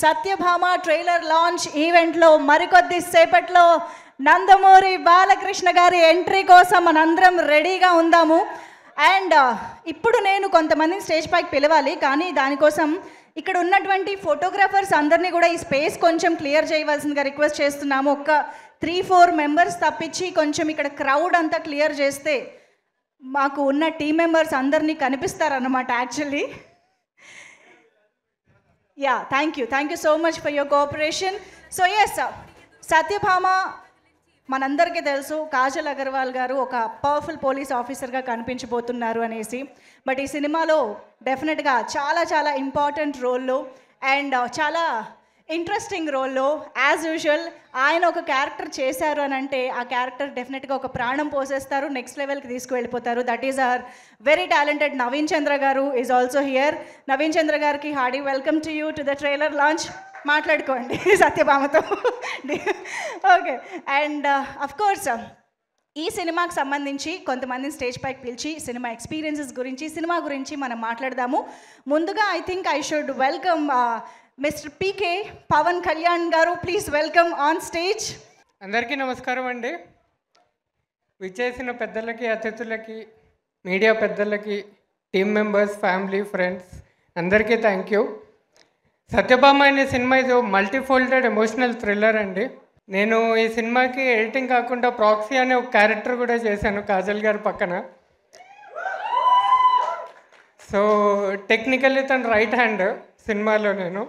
Satyabhama trailer launch ఈవెంట్లో మరికొద్ది సేపట్లో నందమూరి బాలకృష్ణ గారి ఎంట్రీ కోసం మనందరం రెడీగా ఉందాము. అండ్ ఇప్పుడు నేను కొంతమందిని స్టేజ్ పైకి పిలవాలి, కానీ దానికోసం ఇక్కడ ఉన్నటువంటి ఫోటోగ్రాఫర్స్ అందరినీ కూడా ఈ స్పేస్ కొంచెం క్లియర్ చేయవలసిందిగా రిక్వెస్ట్ చేస్తున్నాము. ఒక 3-4 మెంబర్స్ తప్పించి కొంచెం ఇక్కడ క్రౌడ్ అంతా క్లియర్ చేస్తే మాకు ఉన్న టీం మెంబర్స్ అందరినీ కనిపిస్తారన్నమాట actually. Yeah, thank you so much for your cooperation. So yes, Satyabhama మనందరికీ తెలుసు కాజల్ అగర్వాల్ గారు ఒక పవర్ఫుల్ పోలీస్ ఆఫీసర్గా కనిపించబోతున్నారు అనేసి. బట్ ఈ సినిమాలో డెఫినెట్గా చాలా ఇంపార్టెంట్ రోల్లో అండ్ చాలా ఇంట్రెస్టింగ్ రోల్లో యాజ్ యూజువల్ ఆయన ఒక క్యారెక్టర్ చేశారు అని అంటే ఆ క్యారెక్టర్ డెఫినెట్గా ఒక ప్రాణం పోసేస్తారు, నెక్స్ట్ లెవెల్కి తీసుకువెళ్ళిపోతారు. That is our very talented Naveen Chandra garu is also here. Naveen Chandra గారికి hearty welcome to you to the trailer launch. మాట్లాడుకోండి సత్యభామతో. ఓకే, అండ్ అఫ్కోర్స్ ఈ సినిమాకి సంబంధించి కొంతమందిని స్టేజ్ పైకి పిలిచి సినిమా ఎక్స్పీరియన్సెస్ గురించి, సినిమా గురించి మనం మాట్లాడదాము. ముందుగా I think I should welcome mister PK Pawan Kalyan garu. Please welcome on stage. అందరికీ నమస్కారం అండి. విచ్చేసిన పెద్దలకి, అతిథులకి, మీడియా పెద్దలకి, టీమ్ మెంబర్స్, ఫ్యామిలీ, ఫ్రెండ్స్ అందరికీ థ్యాంక్ యూ. సత్యభామ అనే సినిమా ఇది మల్టీఫోల్డెడ్ ఎమోషనల్ థ్రిల్లర్ అండి. నేను ఈ సినిమాకి ఎడిటింగ్ కాకుండా ప్రాక్సీ అనే ఒక క్యారెక్టర్ కూడా చేశాను కాజల్ గారి పక్కన. సో టెక్నికల్లీ తన రైట్ హ్యాండ్ సినిమాలో నేను.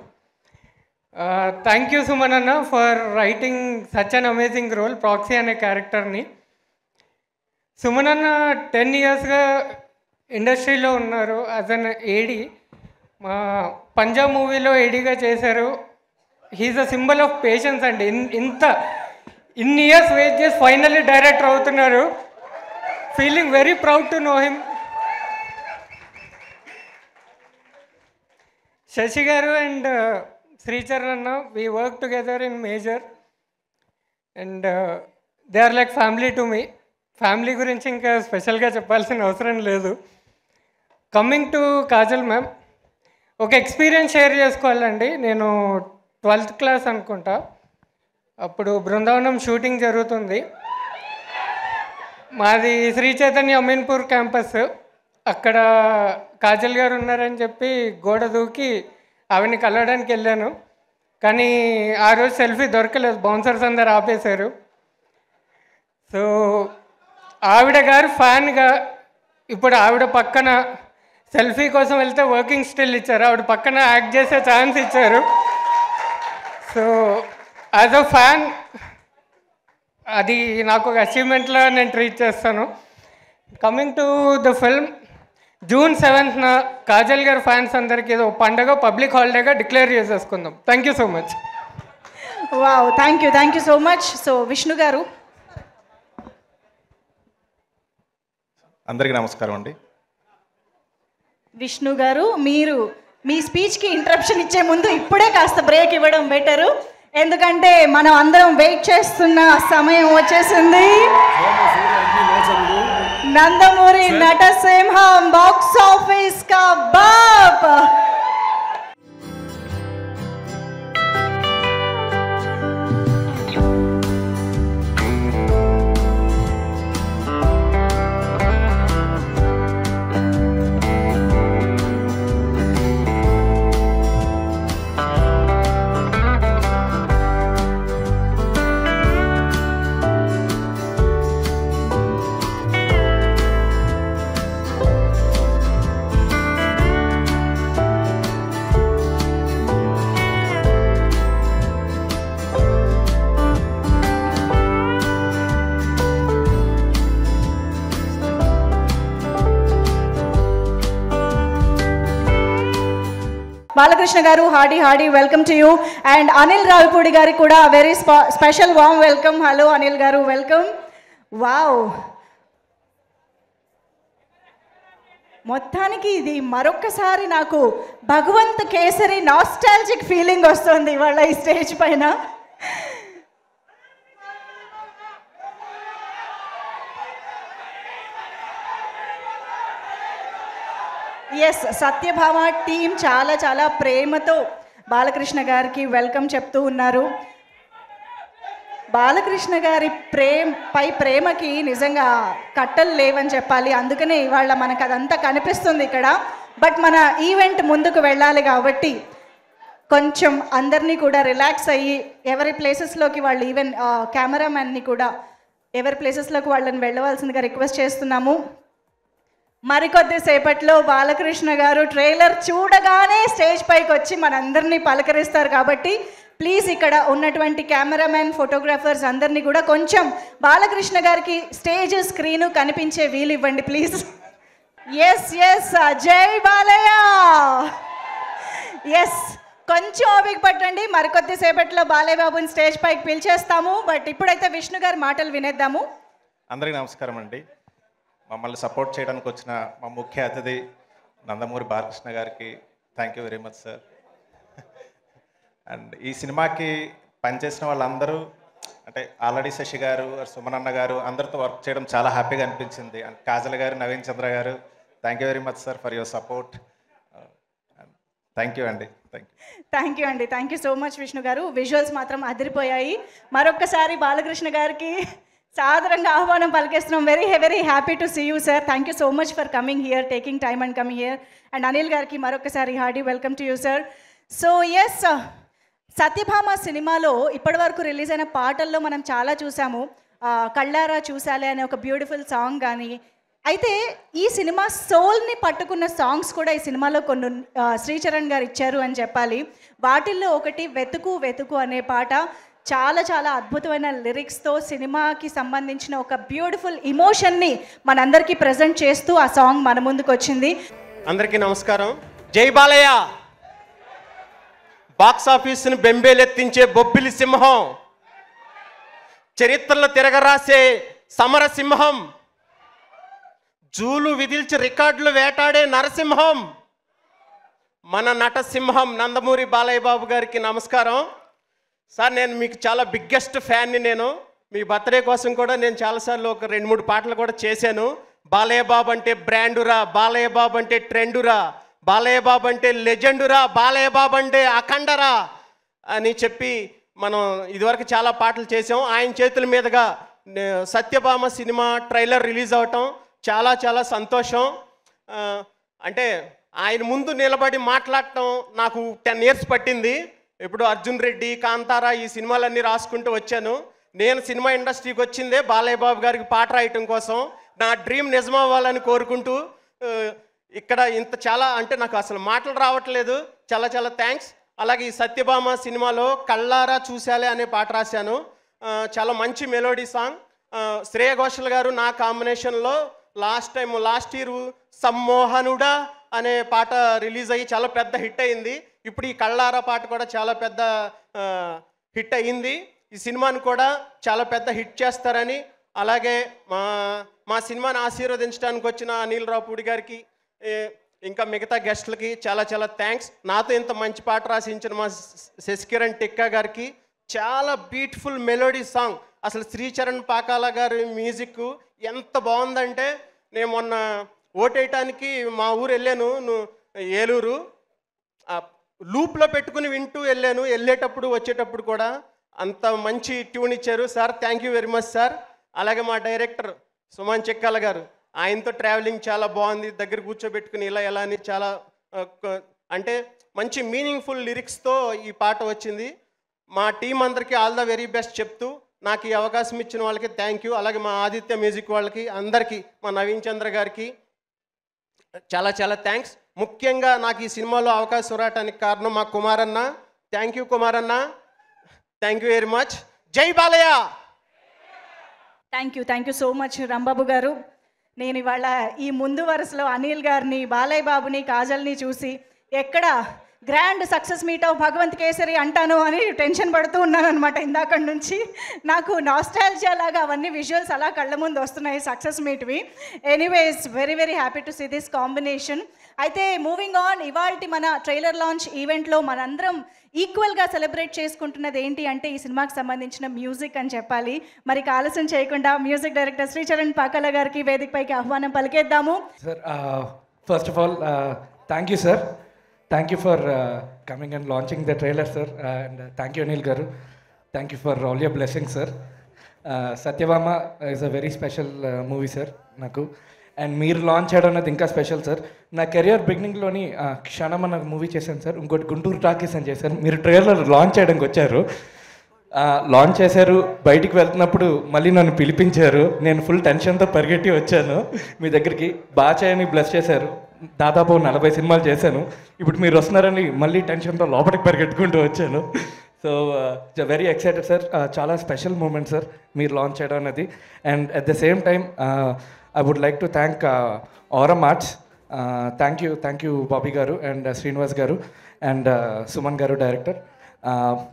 థ్యాంక్ యూ సుమన్ అన్న for writing such an amazing role proxy అనే క్యారెక్టర్ని. సుమన్ అన్న 10 ఇయర్స్గా ఇండస్ట్రీలో ఉన్నారు యాజ్ అన్ ఏడీ. మా పంజాబ్ మూవీలో ఏడీగా చేశారు. He is a symbol of patience అండి. ఇన్ని ఇయర్స్ వెయిట్ చేసి ఫైనల్లీ డైరెక్టర్ అవుతున్నారు. Feeling very proud to know him. Sashi garu and Sricharan అన్న, we work together in Major and they are like family to me. Family గురించి ఇంకా స్పెషల్గా చెప్పాల్సిన అవసరం లేదు. కమింగ్ టు కాజల్ మ్యామ్, ఒక ఎక్స్పీరియన్స్ షేర్ చేసుకోవాలండి. నేను 12th క్లాస్ అనుకుంటా, అప్పుడు బృందావనం షూటింగ్ జరుగుతుంది. మాది శ్రీ చైతన్య అమీన్పూర్ క్యాంపస్. అక్కడ కాజల్ గారు ఉన్నారని చెప్పి గోడ దూకి ఆవిడని కలవడానికి వెళ్ళాను. కానీ ఆ రోజు సెల్ఫీ దొరకలేదు, బౌన్సర్స్ అందరు ఆపేశారు. సో ఆవిడ గారు ఫ్యాన్గా ఇప్పుడు ఆవిడ పక్కన సెల్ఫీ కోసం వెళ్తే వర్కింగ్ స్టిల్ ఇచ్చారు, ఆవిడ పక్కన యాక్ట్ చేసే ఛాన్స్ ఇచ్చారు. సో యాజ్ అ ఫ్యాన్ అది నాకు ఒక అచీవ్మెంట్లో నేను ట్రీట్ చేస్తాను. Coming to the film, June 7th Kajal గారు ఫ్యాన్స్ అందరికీ ఏదో పండగ పబ్లిక్ హాలిడేగా డిక్లేర్ చేసేసుకుందాం. Thank you so much. Wow, thank you so much. So Vishnu గారు. అందరికీ నమస్కారం అండి. విష్ణు గారు, మీరు మీ స్పీచ్కి ఇంటరప్షన్ ఇచ్చే ముందు ఇప్పుడే కాస్త బ్రేక్ ఇవ్వడం బెటరు, ఎందుకంటే మనం అందరం వెయిట్ చేస్తున్న సమయం వచ్చేసింది. నందమూరి నటసింహం బాక్స్ ఆఫీస్ కా బాప్. బాలకృష్ణ గారు, Hardy welcome to you. And Anil Ravipudi గారికి కూడా very special warm welcome. Hello Anil గారు, వెల్కమ్. వావ్, మొత్తానికి ఇది మరొక్కసారి నాకు భగవంత్ కేసరి నాస్టాలజిక్ ఫీలింగ్ వస్తుంది ఇవాళ ఈ స్టేజ్ పైన. ఎస్, సత్యభామ టీం చాలా ప్రేమతో బాలకృష్ణ గారికి వెల్కమ్ చెప్తూ ఉన్నారు. బాలకృష్ణ గారి ప్రేమకి నిజంగా కట్టలు లేవని చెప్పాలి. అందుకనే ఇవాళ మనకు అదంతా కనిపిస్తుంది ఇక్కడ. బట్ మన ఈవెంట్ ముందుకు వెళ్ళాలి కాబట్టి కొంచెం అందరినీ కూడా రిలాక్స్ అయ్యి ఎవరి ప్లేసెస్లోకి వాళ్ళు, ఈవెన్ కెమెరామ్యాన్ని కూడా ఎవరి ప్లేసెస్లోకి వాళ్ళని వెళ్ళవలసిందిగా రిక్వెస్ట్ చేస్తున్నాము. మరికొద్ది సేపట్లో బాలకృష్ణ గారు ట్రైలర్ చూడగానే స్టేజ్ పైకి వచ్చి మనందరినీ పలకరిస్తారు కాబట్టి ప్లీజ్ ఇక్కడ ఉన్నటువంటి కెమెరామెన్, ఫోటోగ్రాఫర్స్ అందరినీ కూడా కొంచెం బాలకృష్ణ గారికి స్టేజ్ స్క్రీను కనిపించే వీలు ఇవ్వండి ప్లీజ్. ఎస్ ఎస్, జై బాలయ్య. ఎస్, కొంచెం ఓపిక పట్టండి. మరికొద్ది సేపట్లో బాలయ్య బాబుని స్టేజ్ పైకి పిలిచేస్తాము. బట్ ఇప్పుడైతే విష్ణు గారి మాటలు వినేద్దాము. అందరికీ నమస్కారం అండి. మమ్మల్ని సపోర్ట్ చేయడానికి వచ్చిన మా ముఖ్య అతిథి నందమూరి బాలకృష్ణ గారికి thank you very much sir. And ఈ సినిమాకి పనిచేసిన వాళ్ళందరూ, అంటే ఆల్రెడీ శశి గారు, సుమనన్న గారు అందరితో వర్క్ చేయడం చాలా హ్యాపీగా అనిపించింది. అండ్ కాజల్ గారు, Naveen Chandra garu, thank you very much sir for your support. Thank you అండి. థ్యాంక్ యూ అండి. Thank you so much Vishnu garu. Visuals మాత్రం అదిరిపోయాయి. మరొక్కసారి బాలకృష్ణ గారికి సాదరంగా ఆహ్వానం పలికేస్తున్నాం. Very happy to see you sir. Thank you so much for coming here, taking time and coming here. And Anil గారికి మరొకసారి hearty welcome to you sir. So yes, Satyabhama సినిమాలో ఇప్పటివరకు రిలీజ్ అయిన పాటల్లో మనం చాలా చూసాము. కళ్ళారా చూసాలే అనే ఒక బ్యూటిఫుల్ సాంగ్ కానీ, అయితే ఈ సినిమా సోల్ని పట్టుకున్న సాంగ్స్ కూడా ఈ సినిమాలో కొన్ని శ్రీచరణ్ గారు ఇచ్చారు అని చెప్పాలి. వాటిల్లో ఒకటి వెతుకు వెతుకు అనే పాట చాలా అద్భుతమైన లిరిక్స్తో సినిమాకి సంబంధించిన ఒక బ్యూటిఫుల్ ఇమోషన్ని మనందరికీ ప్రజెంట్ చేస్తూ ఆ సాంగ్ మన ముందుకు వచ్చింది. అందరికీ నమస్కారం. జై బాలయ్య. బాక్స్ ఆఫీసును బెంబేలెత్తించే బొబ్బిలి సింహం, చరిత్రలో తిరగరాసే సమరసింహం, జూలు విధిల్చి రికార్డులు వేటాడే నరసింహం, మన నటసింహం నందమూరి బాలయ్య బాబు గారికి నమస్కారం. సార్, నేను మీకు చాలా బిగ్గెస్ట్ ఫ్యాన్ని. నేను మీ బర్త్డే కోసం కూడా నేను చాలాసార్లు ఒక 2-3 పాటలు కూడా చేశాను. బాలయ్య బాబు అంటే బ్రాండురా, బాలయ్య బాబు అంటే ట్రెండురా, బాలయ్య బాబు అంటే లెజెండురా, బాలయ్య బాబు అంటే అఖండరా అని చెప్పి మనం ఇదివరకు చాలా పాటలు చేసాం. ఆయన చేతుల మీదుగా సత్యభామ సినిమా ట్రైలర్ రిలీజ్ అవటం చాలా సంతోషం. అంటే ఆయన ముందు నిలబడి మాట్లాడటం నాకు 10 years పట్టింది. ఇప్పుడు అర్జున్ రెడ్డి, కాంతారా ఈ సినిమాలన్నీ రాసుకుంటూ వచ్చాను. నేను సినిమా ఇండస్ట్రీకి వచ్చిందే బాలయ్య బాబు గారికి పాట రాయటం కోసం. నా డ్రీమ్ నిజమవ్వాలని కోరుకుంటూ ఇక్కడ ఇంత చాలా, అంటే నాకు అసలు మాటలు రావట్లేదు. చాలా థ్యాంక్స్. అలాగే ఈ సత్యభామ సినిమాలో కళ్ళారా చూసాలే అనే పాట రాశాను. చాలా మంచి మెలోడీ సాంగ్. శ్రేయ ఘోషల్ గారు నా కాంబినేషన్లో లాస్ట్ ఇయర్ సమ్మోహనుడా అనే పాట రిలీజ్ అయ్యి చాలా పెద్ద హిట్ అయింది. ఇప్పుడు ఈ కళ్ళారా పాట కూడా చాలా పెద్ద హిట్ అయ్యింది. ఈ సినిమాను కూడా చాలా పెద్ద హిట్ చేస్తారని, అలాగే మా సినిమాని ఆశీర్వదించడానికి వచ్చిన అనిల్ రావుపూడి గారికి, ఇంకా మిగతా గెస్టులకి చాలా థ్యాంక్స్. నాతో ఇంత మంచి పాట రాసించిన మా శశికిరణ్ టిక్కా గారికి, చాలా బ్యూటిఫుల్ మెలోడీ సాంగ్. అసలు శ్రీచరణ్ పాకాల గారి మ్యూజిక్ ఎంత బాగుందంటే, నేను మొన్న ఓటేయటానికి మా ఊరు వెళ్ళాను, ఏలూరు. లూప్లో పెట్టుకుని వింటూ వెళ్ళాను. వెళ్ళేటప్పుడు వచ్చేటప్పుడు కూడా అంత మంచి ట్యూన్ ఇచ్చారు sir. Thank you very much sir. అలాగే మా డైరెక్టర్ సుమన్ చెక్కాల గారు, ఆయనతో ట్రావెలింగ్ చాలా బాగుంది. దగ్గర కూర్చోబెట్టుకుని ఎలా అని చాలా అంటే మంచి మీనింగ్ఫుల్ లిరిక్స్తో ఈ పాట వచ్చింది. మా టీం అందరికీ ఆల్ ద వెరీ బెస్ట్ చెప్తూ నాకు ఈ అవకాశం ఇచ్చిన వాళ్ళకి థ్యాంక్ యూ. అలాగే మా ఆదిత్య మ్యూజిక్ వాళ్ళకి అందరికీ, మా నవీన్ చంద్ర గారికి చాలా థ్యాంక్స్. ముఖ్యంగా నాకు ఈ సినిమాలో అవకాశం రావడానికి కారణం మా కుమారన్న. థ్యాంక్ యూ కుమారన్న, థ్యాంక్ యూ వెరీ మచ్. జై Balayya. Thank you so much Rambabu garu. నేను ఇవాళ ఈ ముందు వరుసలో అనిల్ గారిని, బాలయ్య బాబుని, కాజల్ని చూసి ఎక్కడ grand success meet of Bhagavanth Kesari అంటాను అని టెన్షన్ పడుతూ ఉన్నాను అనమాట ఇందాక నుంచి. నాకు నాస్టాల్జియా లాగా అవన్నీ విజువల్స్ అలా కళ్ళ ముందు వస్తున్నాయి సక్సెస్ మీట్వి. Anyways very happy to see this combination. అయితే మూవింగ్ ఆన్, ఇవాల్టి మన ట్రైలర్ లాంచ్ ఈవెంట్లో మనందరం ఈక్వల్గా సెలబ్రేట్ చేసుకుంటున్నది ఏంటి అంటే ఈ సినిమాకి సంబంధించిన మ్యూజిక్ అని చెప్పాలి. మరి ఆలస్యం చేయకుండా మ్యూజిక్ డైరెక్టర్ శ్రీచరణ్ పాకాల గారికి వేదికపైకి ఆహ్వానం పలికేద్దాము. Sir, first of all thank you sir. Thank you for coming and launching the trailer, sir. And thank you, Anil Garu. Thank you for all your blessings, sir. Satyabama is a very special movie, sir. Naku. And మీరు launch చేయడం అనేది ఇంకా special sir. నా career బిగినింగ్లోని క్షణం అన్న movie చేశాను sir. ఇంకోటి Guntur talkies అని చేశాను. మీరు ట్రైలర్ లాంచ్ చేయడానికి వచ్చారు, లాంచ్ చేశారు. బయటికి వెళ్తున్నప్పుడు మళ్ళీ నన్ను పిలిపించారు. నేను ఫుల్ టెన్షన్తో పరిగెట్టి వచ్చాను మీ దగ్గరికి. బాగా చేయని బ్లెస్ చేశారు. దాదాపు 40 సినిమాలు చేశాను. ఇప్పుడు మీరు వస్తున్నారని మళ్ళీ టెన్షన్తో లోపలికి పరిగెట్టుకుంటూ వచ్చాను. So very excited sir. చాలా స్పెషల్ మూమెంట్ సార్ మీరు లాంచ్ చేయడం అనేది. And at the same time I would like to thank Aurum Arts. Thank you Bobby Garu and Srinivas Garu and Suman Garu director.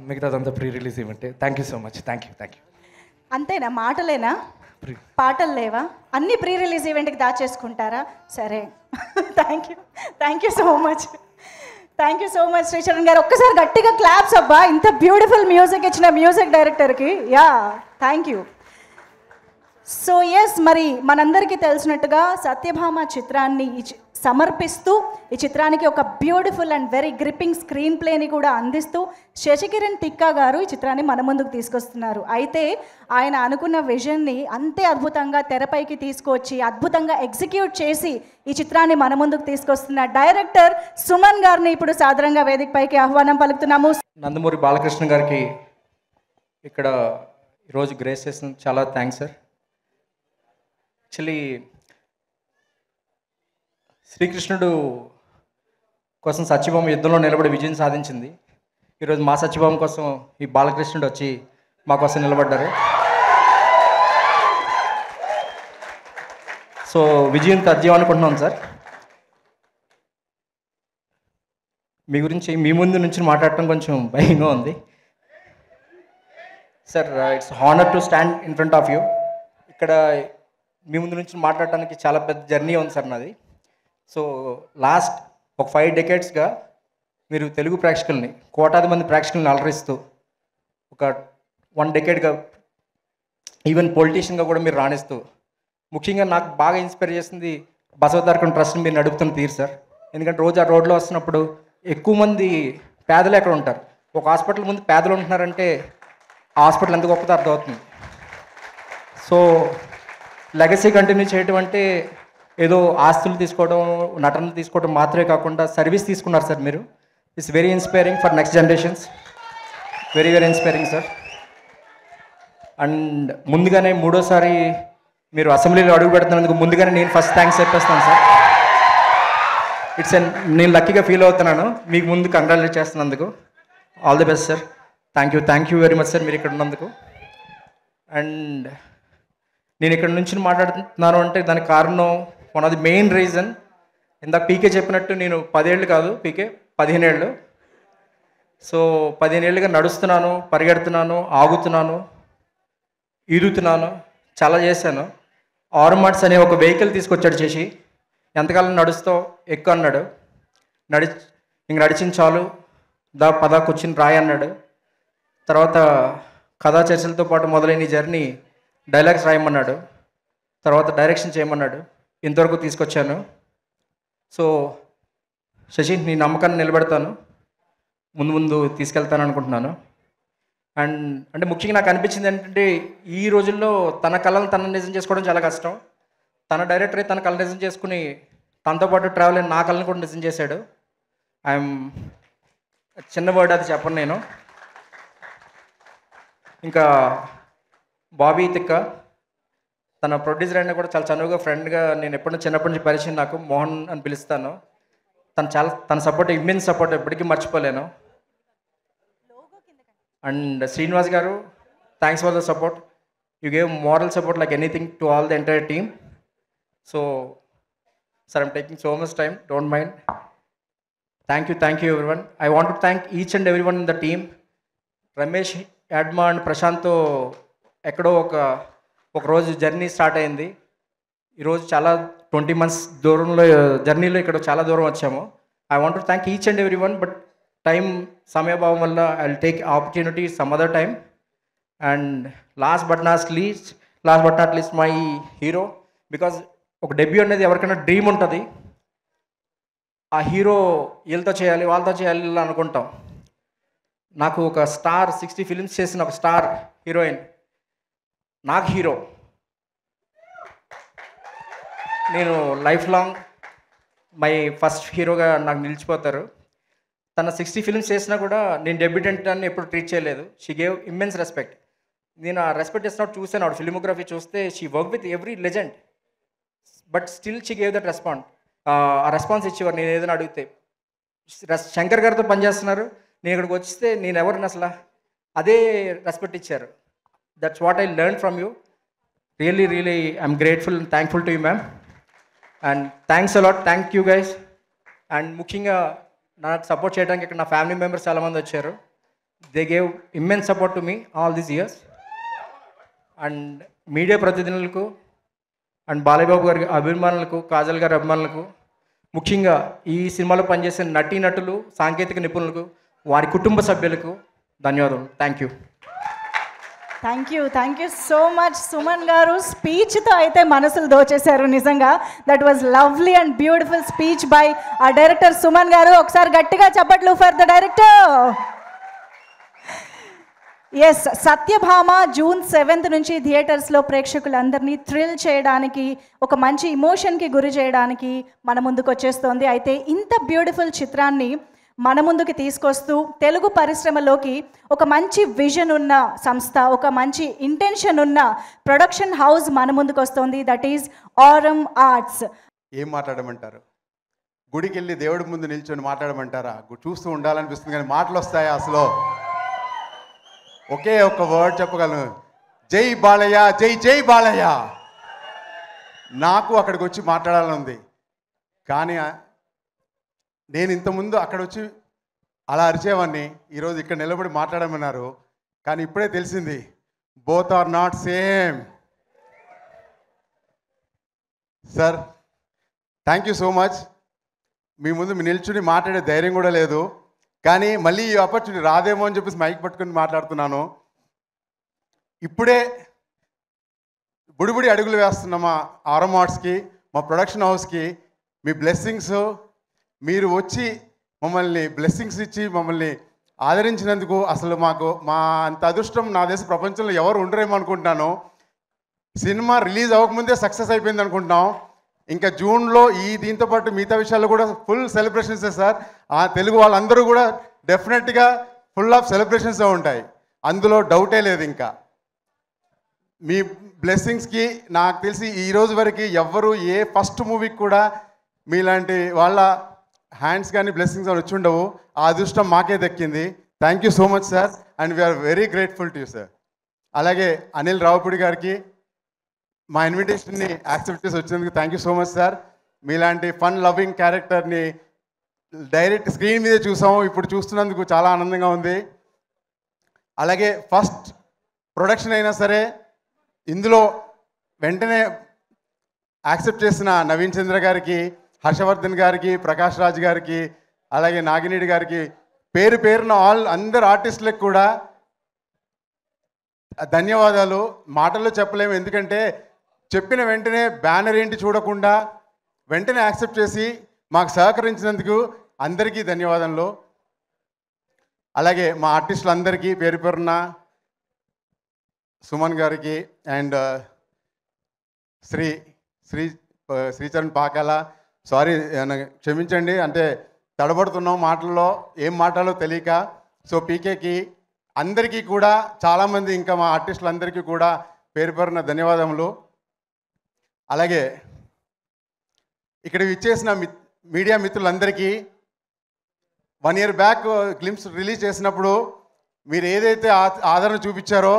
మిగతాదంతా pre release event. Thank you so much. Thank you. అంతేనా? మాటలేనా? పాటలు లేవా? అన్ని pre release ఈవెంట్కి దాచేసుకుంటారా? సరే. Thank you so much. Sricharan garu ఒక్కసారి గట్టిగా క్లాప్స్ అబ్బా, ఇంత బ్యూటిఫుల్ మ్యూజిక్ ఇచ్చిన మ్యూజిక్ డైరెక్టర్కి. Yeah, thank you. So yes, మరి మనందరికీ తెలిసినట్టుగా సత్యభామ చిత్రాన్ని సమర్పిస్తూ ఈ చిత్రానికి ఒక beautiful and very gripping screen ప్లేని కూడా అందిస్తూ శశికిరణ్ తిక్కా గారు ఈ చిత్రాన్ని మన ముందుకు తీసుకొస్తున్నారు. అయితే ఆయన అనుకున్న విజన్ని అంతే అద్భుతంగా తెరపైకి తీసుకొచ్చి అద్భుతంగా ఎగ్జిక్యూట్ చేసి ఈ చిత్రాన్ని మన ముందుకు తీసుకొస్తున్న డైరెక్టర్ సుమన్ గారిని ఇప్పుడు సాదరంగా వేదికపైకి ఆహ్వానం పలుకుతున్నాము. నందమూరి బాలకృష్ణ గారికి ఇక్కడ ఈరోజు గ్రేస్ చేసిన చాలా థ్యాంక్స్ సార్. యాక్చువల్లీ శ్రీకృష్ణుడు కోసం సత్యభామ యుద్ధంలో నిలబడి విజయం సాధించింది. ఈరోజు మా సత్యభామ కోసం ఈ బాలకృష్ణుడు వచ్చి మా కోసం నిలబడ్డారు. సో విజయం తథ్యం అనుకుంటున్నాం సార్. మీ గురించి మీ ముందు నుంచి మాట్లాడటం కొంచెం భయంగా ఉంది sir. It's honour to stand in front of you. ఇక్కడ మీ ముందు నుంచి మాట్లాడటానికి చాలా పెద్ద జర్నీ ఉంది సార్ నాది. సో లాస్ట్ ఒక 5 డెకేడ్స్గా మీరు తెలుగు ప్రేక్షకుల్ని, కోటాది మంది ప్రేక్షకుల్ని అలరిస్తూ ఒక 1 డెకేడ్గా ఈవెన్ పొలిటీషియన్గా కూడా మీరు రాణిస్తూ, ముఖ్యంగా నాకు బాగా ఇన్స్పైర్ చేసింది బసవతారకం ట్రస్ట్ని మీరు నడుపుతున్న తీరు సార్. ఎందుకంటే రోజు ఆ రోడ్లో వస్తున్నప్పుడు ఎక్కువ మంది పేదలు ఎక్కడ ఉంటారు. ఒక హాస్పిటల్ ముందు పేదలు ఉంటున్నారంటే ఆ హాస్పిటల్ ఎంత గొప్పదో అర్థమవుతుంది. సో లెగసీ కంటిన్యూ చేయడం అంటే ఏదో ఆస్తులు తీసుకోవడం, నటనలు తీసుకోవడం మాత్రమే కాకుండా సర్వీస్ తీసుకున్నారు సార్ మీరు. It's very inspiring for next generations. Very inspiring sir. And ముందుగానే 3వ సారి మీరు అసెంబ్లీలో అడుగు పెడుతున్నందుకు ముందుగానే నేను ఫస్ట్ థ్యాంక్స్ చెప్పేస్తాను సార్. నేను లక్కీగా ఫీల్ అవుతున్నాను. మీకు ముందు కంగ్రాచులేట్ చేస్తున్నందుకు. All the best sir. Thank you very much sir మీరు ఇక్కడ ఉన్నందుకు. అండ్ నేను ఇక్కడ నుంచి మాట్లాడుతున్నాను అంటే దానికి కారణం, one of the main reason, ఇందాక పీకే చెప్పినట్టు నేను 10 ఏళ్ళు కాదు, పీకే 15 ఏళ్ళు. సో 15 ఏళ్ళుగా నడుస్తున్నాను, పరిగెడుతున్నాను, ఆగుతున్నాను, ఈదుతున్నాను, చాలా చేశాను. ఆరుమ్ ఆర్ట్స్ అనే ఒక వెహికల్ తీసుకొచ్చాడు చేసి, ఎంతకాలం నడుస్తావు ఎక్కువ అన్నాడు. ఇంక నడిచిన చాలు, పద కూర్చుని రాయి అన్నాడు. తర్వాత కథా చర్చలతో పాటు మొదలైన జర్నీ డైలాగ్స్ రాయమన్నాడు. తర్వాత డైరెక్షన్ చేయమన్నాడు. ఇంతవరకు తీసుకొచ్చాను. సో శశి, నీ నమ్మకాన్ని నిలబెడతాను, ముందు తీసుకెళ్తాను అనుకుంటున్నాను. అండ్ అంటే ముఖ్యంగా నాకు అనిపించింది ఏంటంటే, ఈ రోజుల్లో తన కళలను తన నిజం చేసుకోవడం చాలా కష్టం. తన డైరెక్టరే తన కళ నిజం చేసుకుని తనతో పాటు ట్రావెల్ అయిన నా కళను కూడా నిజం చేశాడు. ఐఎమ్ చిన్న వర్డ్ అది చెప్పను నేను. ఇంకా బాబీ తిక్క, తన ప్రొడ్యూసర్ అయినా కూడా చాలా చనువుగా ఫ్రెండ్గా, నేను చిన్నప్పటి నుంచి పరిచయం, నాకు మోహన్ అని పిలుస్తాను. తన సపోర్ట్, ఇమ్మెన్స్ సపోర్ట్ ఎప్పటికీ మర్చిపోలేను. And Srinivas garu, thanks for the support. You gave moral support like anything to all the entire team. So sir, I'm taking so much time, don't mind. Thank you everyone. I want to thank each and everyone in the team. Ramesh, యాడ్మా and ప్రశాంత్తో ఎక్కడో ఒక రోజు journey start అయింది. ఈరోజు చాలా 20 months దూరంలో జర్నీలో ఇక్కడ చాలా దూరం వచ్చాము. I want to thank each and every one. But సమయభావం వల్ల I will take opportunity some other time. And last but not least my hero. Because ఒక డెబ్యూ అనేది ఎవరికైనా డ్రీమ్ ఉంటుంది. ఆ హీరో వీళ్ళతో చేయాలి వాళ్ళతో చేయాలి ఇలా అనుకుంటాం. నాకు ఒక స్టార్ 60 ఫిలిమ్స్ చేసిన ఒక స్టార్ హీరోయిన్ నాకు హీరో. నేను లైఫ్ లాంగ్ మై ఫస్ట్ హీరోగా నాకు నిలిచిపోతారు. తన 60 ఫిలిమ్స్ చేసినా కూడా నేను డెబ్యూటెంట్ అని ఎప్పుడు ట్రీట్ చేయలేదు. She gave immense respect. నేను ఆ రెస్పెక్ట్ చేసినప్పుడు చూసాను, ఆవిడ ఫిలిమోగ్రఫీ చూస్తే she work with every legend, but still she gave that ఆ రెస్పాన్స్ ఇచ్చేవారు నేను ఏదైనా అడిగితే. శంకర్ గారితో పనిచేస్తున్నారు, నేను ఇక్కడికి వస్తే నేను ఎవరిని అసలు అదే రెస్పెక్ట్ ఇచ్చారు. That's what I learn from you. Really really I'm grateful and thankful to you ma'am. And thanks a lot. Thank you guys. And ముఖ్యంగా నాకు సపోర్ట్ చేయడానికి ఇక్కడ నా ఫ్యామిలీ మెంబర్స్ చాలామంది వచ్చారు. They gave immense support to me all these years. And media ప్రతినిధులకు and Balayya Babu గారి అభిమానులకు, కాజల్ గారి అభిమానులకు, ముఖ్యంగా ఈ సినిమాలో పనిచేసే నటీనటులు, సాంకేతిక నిపుణులకు, వారి కుటుంబ సభ్యులకు ధన్యవాదాలు. Thank you so much Suman garu. స్పీచ్తో అయితే మనసులు దోచేశారు నిజంగా. That was lovely and beautiful speech by a director Suman garu. ఒకసారి గట్టిగా చప్పట్లు for the director. Yes, Satyabhama June 7th నుంచి థియేటర్స్లో ప్రేక్షకులందరినీ థ్రిల్ చేయడానికి, ఒక మంచి ఇమోషన్కి గురి చేయడానికి మన ముందుకు వచ్చేస్తోంది. అయితే ఇంత బ్యూటిఫుల్ చిత్రాన్ని మన ముందుకు తీసుకొస్తూ తెలుగు పరిశ్రమలోకి ఒక మంచి విజన్ ఉన్న సంస్థ, ఒక మంచి ఇంటెన్షన్ ఉన్న ప్రొడక్షన్ హౌస్ మన ముందుకు వస్తుంది. That is Aurum Arts. ఏం మాట్లాడమంటారు? గుడికి వెళ్ళి దేవుడి ముందు నిల్చొని మాట్లాడమంటారా? చూస్తూ ఉండాలనిపిస్తుంది కానీ మాటలు వస్తాయా అసలు? ఒకే ఒక్క వర్డ్ చెప్పగలను, జై బాలయ్య, జై జై బాలయ్య. నాకు అక్కడికి వచ్చి మాట్లాడాలని ఉంది, కానీ నేను ఇంతకుముందు అక్కడ వచ్చి అలా అరిచేవాడిని. ఈరోజు ఇక్కడ నిలబడి మాట్లాడమన్నారు, కానీ ఇప్పుడే తెలిసింది both are not same. Sir, thank you so much. మీ ముందు నిల్చుని మాట్లాడే ధైర్యం కూడా లేదు, కానీ మళ్ళీ ఈ ఆపర్చునిటీ రాదేమో అని చెప్పేసి మైక్ పట్టుకుని మాట్లాడుతున్నాను. ఇప్పుడే బుడిబుడి అడుగులు వేస్తున్న మా ఆరం ఆర్ట్స్కి, మా ప్రొడక్షన్ హౌస్కి మీ బ్లెస్సింగ్స్, మీరు వచ్చి మమ్మల్ని బ్లెస్సింగ్స్ ఇచ్చి మమ్మల్ని ఆదరించినందుకు అసలు మా అంత అదృష్టం నా దేశ ప్రపంచంలో ఎవరు ఉండరేమో అనుకుంటున్నాను. సినిమా రిలీజ్ అవ్వకముందే సక్సెస్ అయిపోయింది అనుకుంటున్నాం. ఇంకా జూన్లో దీంతో పాటు మిగతా విషయాల్లో కూడా ఫుల్ సెలబ్రేషన్సే సార్. ఆ తెలుగు వాళ్ళందరూ కూడా డెఫినెట్గా ఫుల్ ఆఫ్ సెలబ్రేషన్స్ ఉంటాయి, అందులో డౌటే లేదు. ఇంకా మీ బ్లెస్సింగ్స్కి నాకు తెలిసి ఈరోజు వరకు ఎవ్వరు ఏ ఫస్ట్ మూవీకి కూడా మీలాంటి వాళ్ళ హ్యాండ్స్ కానీ బ్లెస్సింగ్స్ అని వచ్చి ఉండవు. ఆ అదృష్టం మాకే దక్కింది. Thank you so much sir, and we are very grateful to you sir. అలాగే అనిల్ రావుపూడి గారికి మా ఇన్విటేషన్ని యాక్సెప్ట్ చేసి వచ్చినందుకు thank you so much sir. మీలాంటి ఫన్ లవింగ్ క్యారెక్టర్ని డైరెక్ట్ స్క్రీన్ మీదే చూసాము, ఇప్పుడు చూస్తున్నందుకు చాలా ఆనందంగా ఉంది. అలాగే ఫస్ట్ ప్రొడక్షన్ అయినా సరే ఇందులో వెంటనే యాక్సెప్ట్ చేసిన నవీన్ చంద్ర గారికి, హర్షవర్ధన్ గారికి, ప్రకాష్ రాజ్ గారికి, అలాగే నాగినేడి గారికి, పేరు పేరున అందరు ఆర్టిస్టులకు కూడా ధన్యవాదాలు. మాటల్లో చెప్పలేము, ఎందుకంటే చెప్పిన వెంటనే బ్యానర్ ఏంటి చూడకుండా వెంటనే యాక్సెప్ట్ చేసి మాకు సహకరించినందుకు అందరికీ ధన్యవాదాలు. అలాగే మా ఆర్టిస్టులందరికీ పేరు పేరున సుమన్ గారికి అండ్ శ్రీచరణ్ పాకాల, సారీ క్షమించండి, అంటే తడబడుతున్నాం మాటల్లో, ఏం మాట్లాలో తెలియక. సో పీకేకి అందరికీ కూడా, చాలామంది ఇంకా మా ఆర్టిస్టులందరికీ కూడా పేరు పేరున ధన్యవాదములు. అలాగే ఇక్కడ ఇచ్చేసిన మీడియా మిత్రులందరికీ 1 year బ్యాక్ గ్లిమ్స్ రిలీజ్ చేసినప్పుడు మీరు ఏదైతే ఆదరణ చూపించారో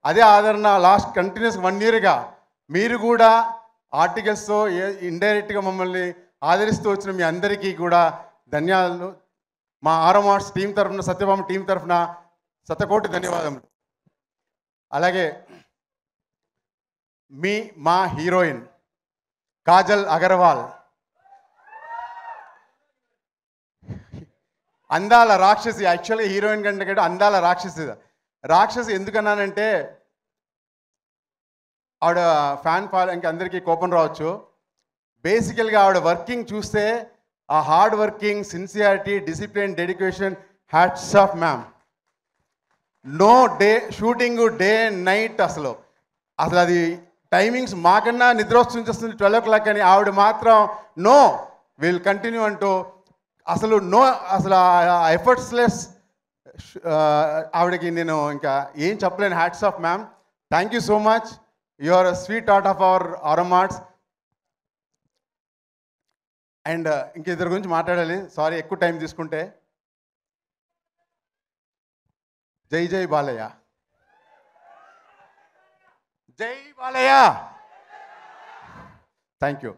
అదే ఆదరణ లాస్ట్ కంటిన్యూస్ 1 yearగా మీరు కూడా ఆర్టికల్స్తో ఇండైరెక్ట్గా మమ్మల్ని ఆదరిస్తూ వచ్చిన మీ అందరికీ కూడా ధన్యవాదాలు. మా ఆరం ఆర్ట్స్ టీం తరఫున, సత్యభామ టీం తరఫున శతకోటి ధన్యవాదములు. అలాగే మా హీరోయిన్ కాజల్ అగర్వాల్, అందాల రాక్షసి. యాక్చువల్గా హీరోయిన్ కంటే అందాల రాక్షసి ఎందుకన్నానంటే ఆవిడ ఫ్యాన్ ఫాలోయింగ్ అందరికీ కోపం రావచ్చు. బేసికల్గా ఆవిడ వర్కింగ్ చూస్తే ఆ hard working, sincerity, discipline, dedication, hats off ma'am. No day shooting, day and night, అసలు అది టైమింగ్స్ మాకన్నా నిద్ర వస్తుంది 12 o'clock అని, ఆవిడ మాత్రం నో విల్ కంటిన్యూ అంటూ అసలు ఎఫర్ట్స్లెస్. ఆవిడకి నేను ఇంకా ఏం చెప్పలేను. Hats off ma'am. Thank you so much. You are a sweet heart of our Aurum Arts. And ఇంక ఇద్దరి గురించి మాట్లాడాలి, సారీ ఎక్కువ టైం తీసుకుంటే. జై జై బాలయ్య, జై బాలయ్య. Thank you.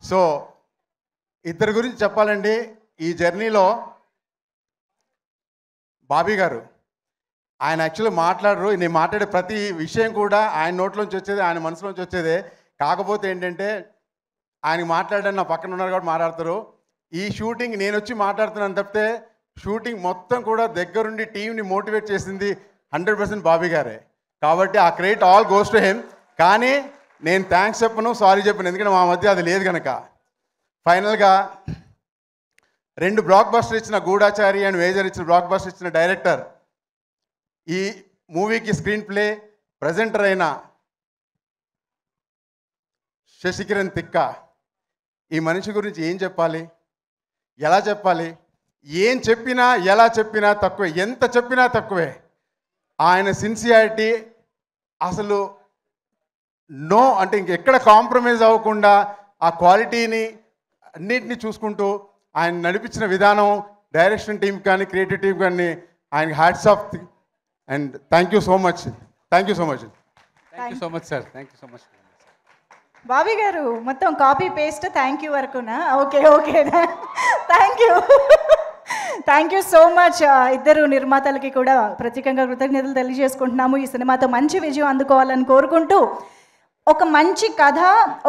సో ఇద్దరి గురించి చెప్పాలండి. ఈ జర్నీలో బాబీ గారు, ఆయన యాక్చువల్లీ మాట్లాడరు. నేను మాట్లాడే ప్రతి విషయం కూడా ఆయన నోట్లోంచి వచ్చేది, ఆయన మనసులోంచి వచ్చేదే. కాకపోతే ఏంటంటే ఆయనకి మాట్లాడని నా పక్కన ఉన్నారు కాబట్టి మాట్లాడతారు. ఈ షూటింగ్ నేను వచ్చి మాట్లాడుతున్నాను తప్పితే షూటింగ్ మొత్తం కూడా దగ్గరుండి టీంని మోటివేట్ చేసింది 100% బాబీ గారే. కాబట్టి ఆ credit all goes to him. కానీ నేను థ్యాంక్స్ చెప్పను, సారీ చెప్పను, ఎందుకంటే మా మధ్య అది లేదు కనుక. ఫైనల్గా 2 బ్లాక్ బస్టర్ ఇచ్చిన గూఢాచారి అండ్ వేజర్ ఇచ్చిన బ్లాక్ బస్టర్ ఇచ్చిన డైరెక్టర్, ఈ మూవీకి స్క్రీన్ ప్లే ప్రజెంటర్ అయిన శశికిరణ్ తిక్క. ఈ మనిషి గురించి ఏం చెప్పాలి, ఎలా చెప్పాలి? ఏం చెప్పినా ఎలా చెప్పినా తక్కువే, ఎంత చెప్పినా తక్కువే. ఆయన సిన్సియారిటీ అసలు నో అంటే ఇంకెక్కడ కాంప్రమైజ్ అవ్వకుండా ఆ క్వాలిటీని అన్నిటినీ చూసుకుంటూ ఆయన నడిపించిన విధానం, డైరెక్షన్ టీం కానీ క్రియేటివ్ టీం కానీ ఆయనకి hats off. And thank you so much. Thank you so much. Thank you so much sir. Thank you so much. Bobby garu మొత్తం కాపీ పేస్ట్ థ్యాంక్ యూ వరకునా? Okay okay, thank you. Thank you so much. ఇద్దరు నిర్మాతలకి కూడా ప్రత్యేకంగా కృతజ్ఞతలు తెలియజేసుకుంటున్నాము. ఈ సినిమాతో మంచి విజయం అందుకోవాలని కోరుకుంటూ, ఒక మంచి కథ,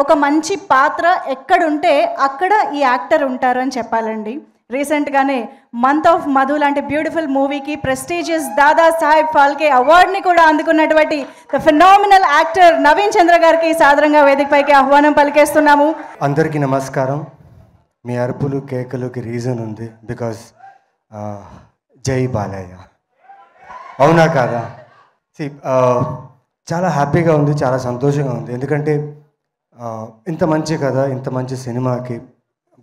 ఒక మంచి పాత్ర ఎక్కడుంటే అక్కడ ఈ యాక్టర్ ఉంటారు అని చెప్పాలండి. రీసెంట్గానే మంత్ ఆఫ్ మధు లాంటి బ్యూటిఫుల్ మూవీకి ప్రెస్టీజియస్ దాదా సాహెబ్ ఫాల్కే అవార్డుని కూడా అందుకున్నటువంటి the phenomenal actor Naveen Chandra గారికి సాదరంగా వేదికపైకి ఆహ్వానం పలికేస్తున్నాము. అందరికీ నమస్కారం. మీ అరుపులు కేకలుకి రీజన్ ఉంది, బికాజ్ జై బాలయ్య. అవునా కాదా? చాలా హ్యాపీగా ఉంది, చాలా సంతోషంగా ఉంది. ఎందుకంటే ఇంత మంచి కథ, ఇంత మంచి సినిమాకి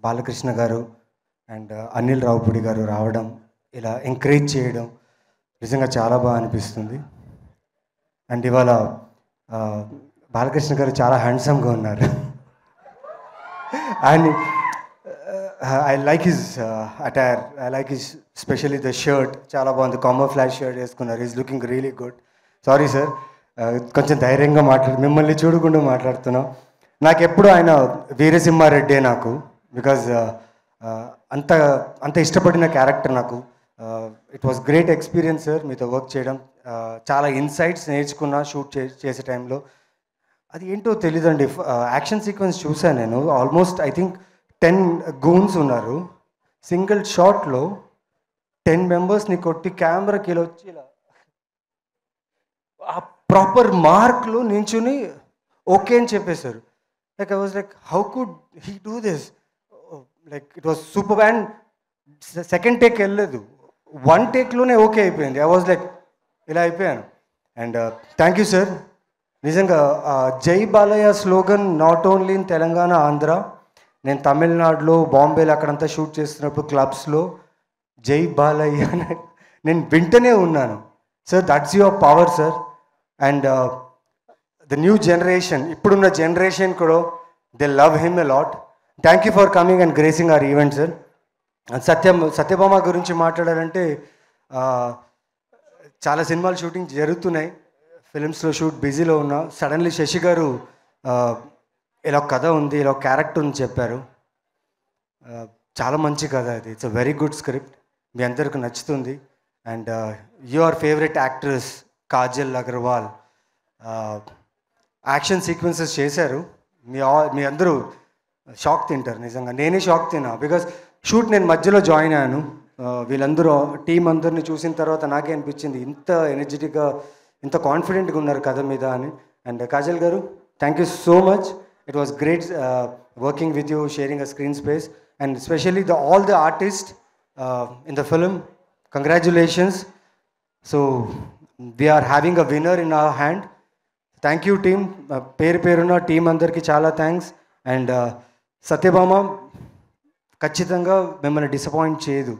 బాలకృష్ణ గారు అండ్ అనిల్ రావుపూడి గారు రావడం, ఇలా ఎంకరేజ్ చేయడం నిజంగా చాలా బాగా అనిపిస్తుంది. అండ్ ఇవాళ బాలకృష్ణ గారు చాలా హ్యాండ్సమ్గా ఉన్నారు. And I like his attire, I like his specially the shirt, చాలా బాగుంది. కామోఫ్లాష్ షర్ట్ వేసుకున్నారు. Is looking really good. Sorry sir, కొంచెం ధైర్యంగా మిమ్మల్ని చూడకుండా మాట్లాడుతున్నాం. నాకు ఎప్పుడు ఆయన వీరసింహారెడ్డే నాకు, బికాజ్ అంత ఇష్టపడిన క్యారెక్టర్ నాకు. It was great experience sir మీతో వర్క్ చేయడం. చాలా ఇన్సైట్స్ నేర్చుకున్నా షూట్ చేసే టైంలో. అది ఏంటో తెలీదండి, యాక్షన్ సీక్వెన్స్ చూసాను నేను. ఆల్మోస్ట్ ఐ థింక్ 10 గూన్స్ ఉన్నారు. సింగిల్ షాట్లో 10 మెంబర్స్ని కొట్టి కెమెరాకి ఇలా వచ్చి ఇలా ఆ ప్రాపర్ మార్క్లో నించుని ఓకే అని చెప్పేశారు. Like I was like, how could he do this? Like it was super. And second take వెళ్ళలేదు, 1 టేక్లోనే ఓకే అయిపోయింది. ఐ వాజ్ లైక్ ఇలా అయిపోయాను. And thank you sir. నిజంగా జై Balayya slogan not only in Telangana, Andhra, నేను తమిళనాడులో, బాంబేలో అక్కడంతా షూట్ చేస్తున్నప్పుడు క్లబ్స్లో జై బాలయ్య నేను వింటనే ఉన్నాను. Sir that's your power sir. And the new generation, ఇప్పుడున్న జనరేషన్ కూడా they love him a lot. Thank you for coming and gracing our event sir. Satyabhama గురించి మాట్లాడాలంటే చాలా సినిమాలు షూటింగ్ జరుగుతున్నాయి, ఫిలిమ్స్లో షూట్ బిజీలో ఉన్నా. సడన్లీ శశి గారు ఇలా కథ ఉంది, ఇలా క్యారెక్టర్ ఉంది చెప్పారు. చాలా మంచి కథ అది. It's a very good script, మీ అందరికి నచ్చుతుంది. And your favourite actress Kajal Aggarwal action sequences చేశారు. మీ అందరూ షాక్ తింటారు. నిజంగా నేనే షాక్ తిన్నా, బికాస్ షూట్ నేను మధ్యలో జాయిన్ అయ్యాను. వీళ్ళందరూ టీం అందరినీ చూసిన తర్వాత నాకే అనిపించింది ఇంత ఎనర్జెటిక్గా, ఇంత కాన్ఫిడెంట్గా ఉన్నారు కథ మీద అని. అండ్ కాజల్ గారు, thank you so much. It was great working with you, sharing a screen space. and especially all the artists in the film. Congratulations. So we are having a winner in our hand. Thank you team. Peruna team andarki chala thanks. And Satyabama ఖచ్చితంగా మిమ్మల్ని disappoint చేయదు.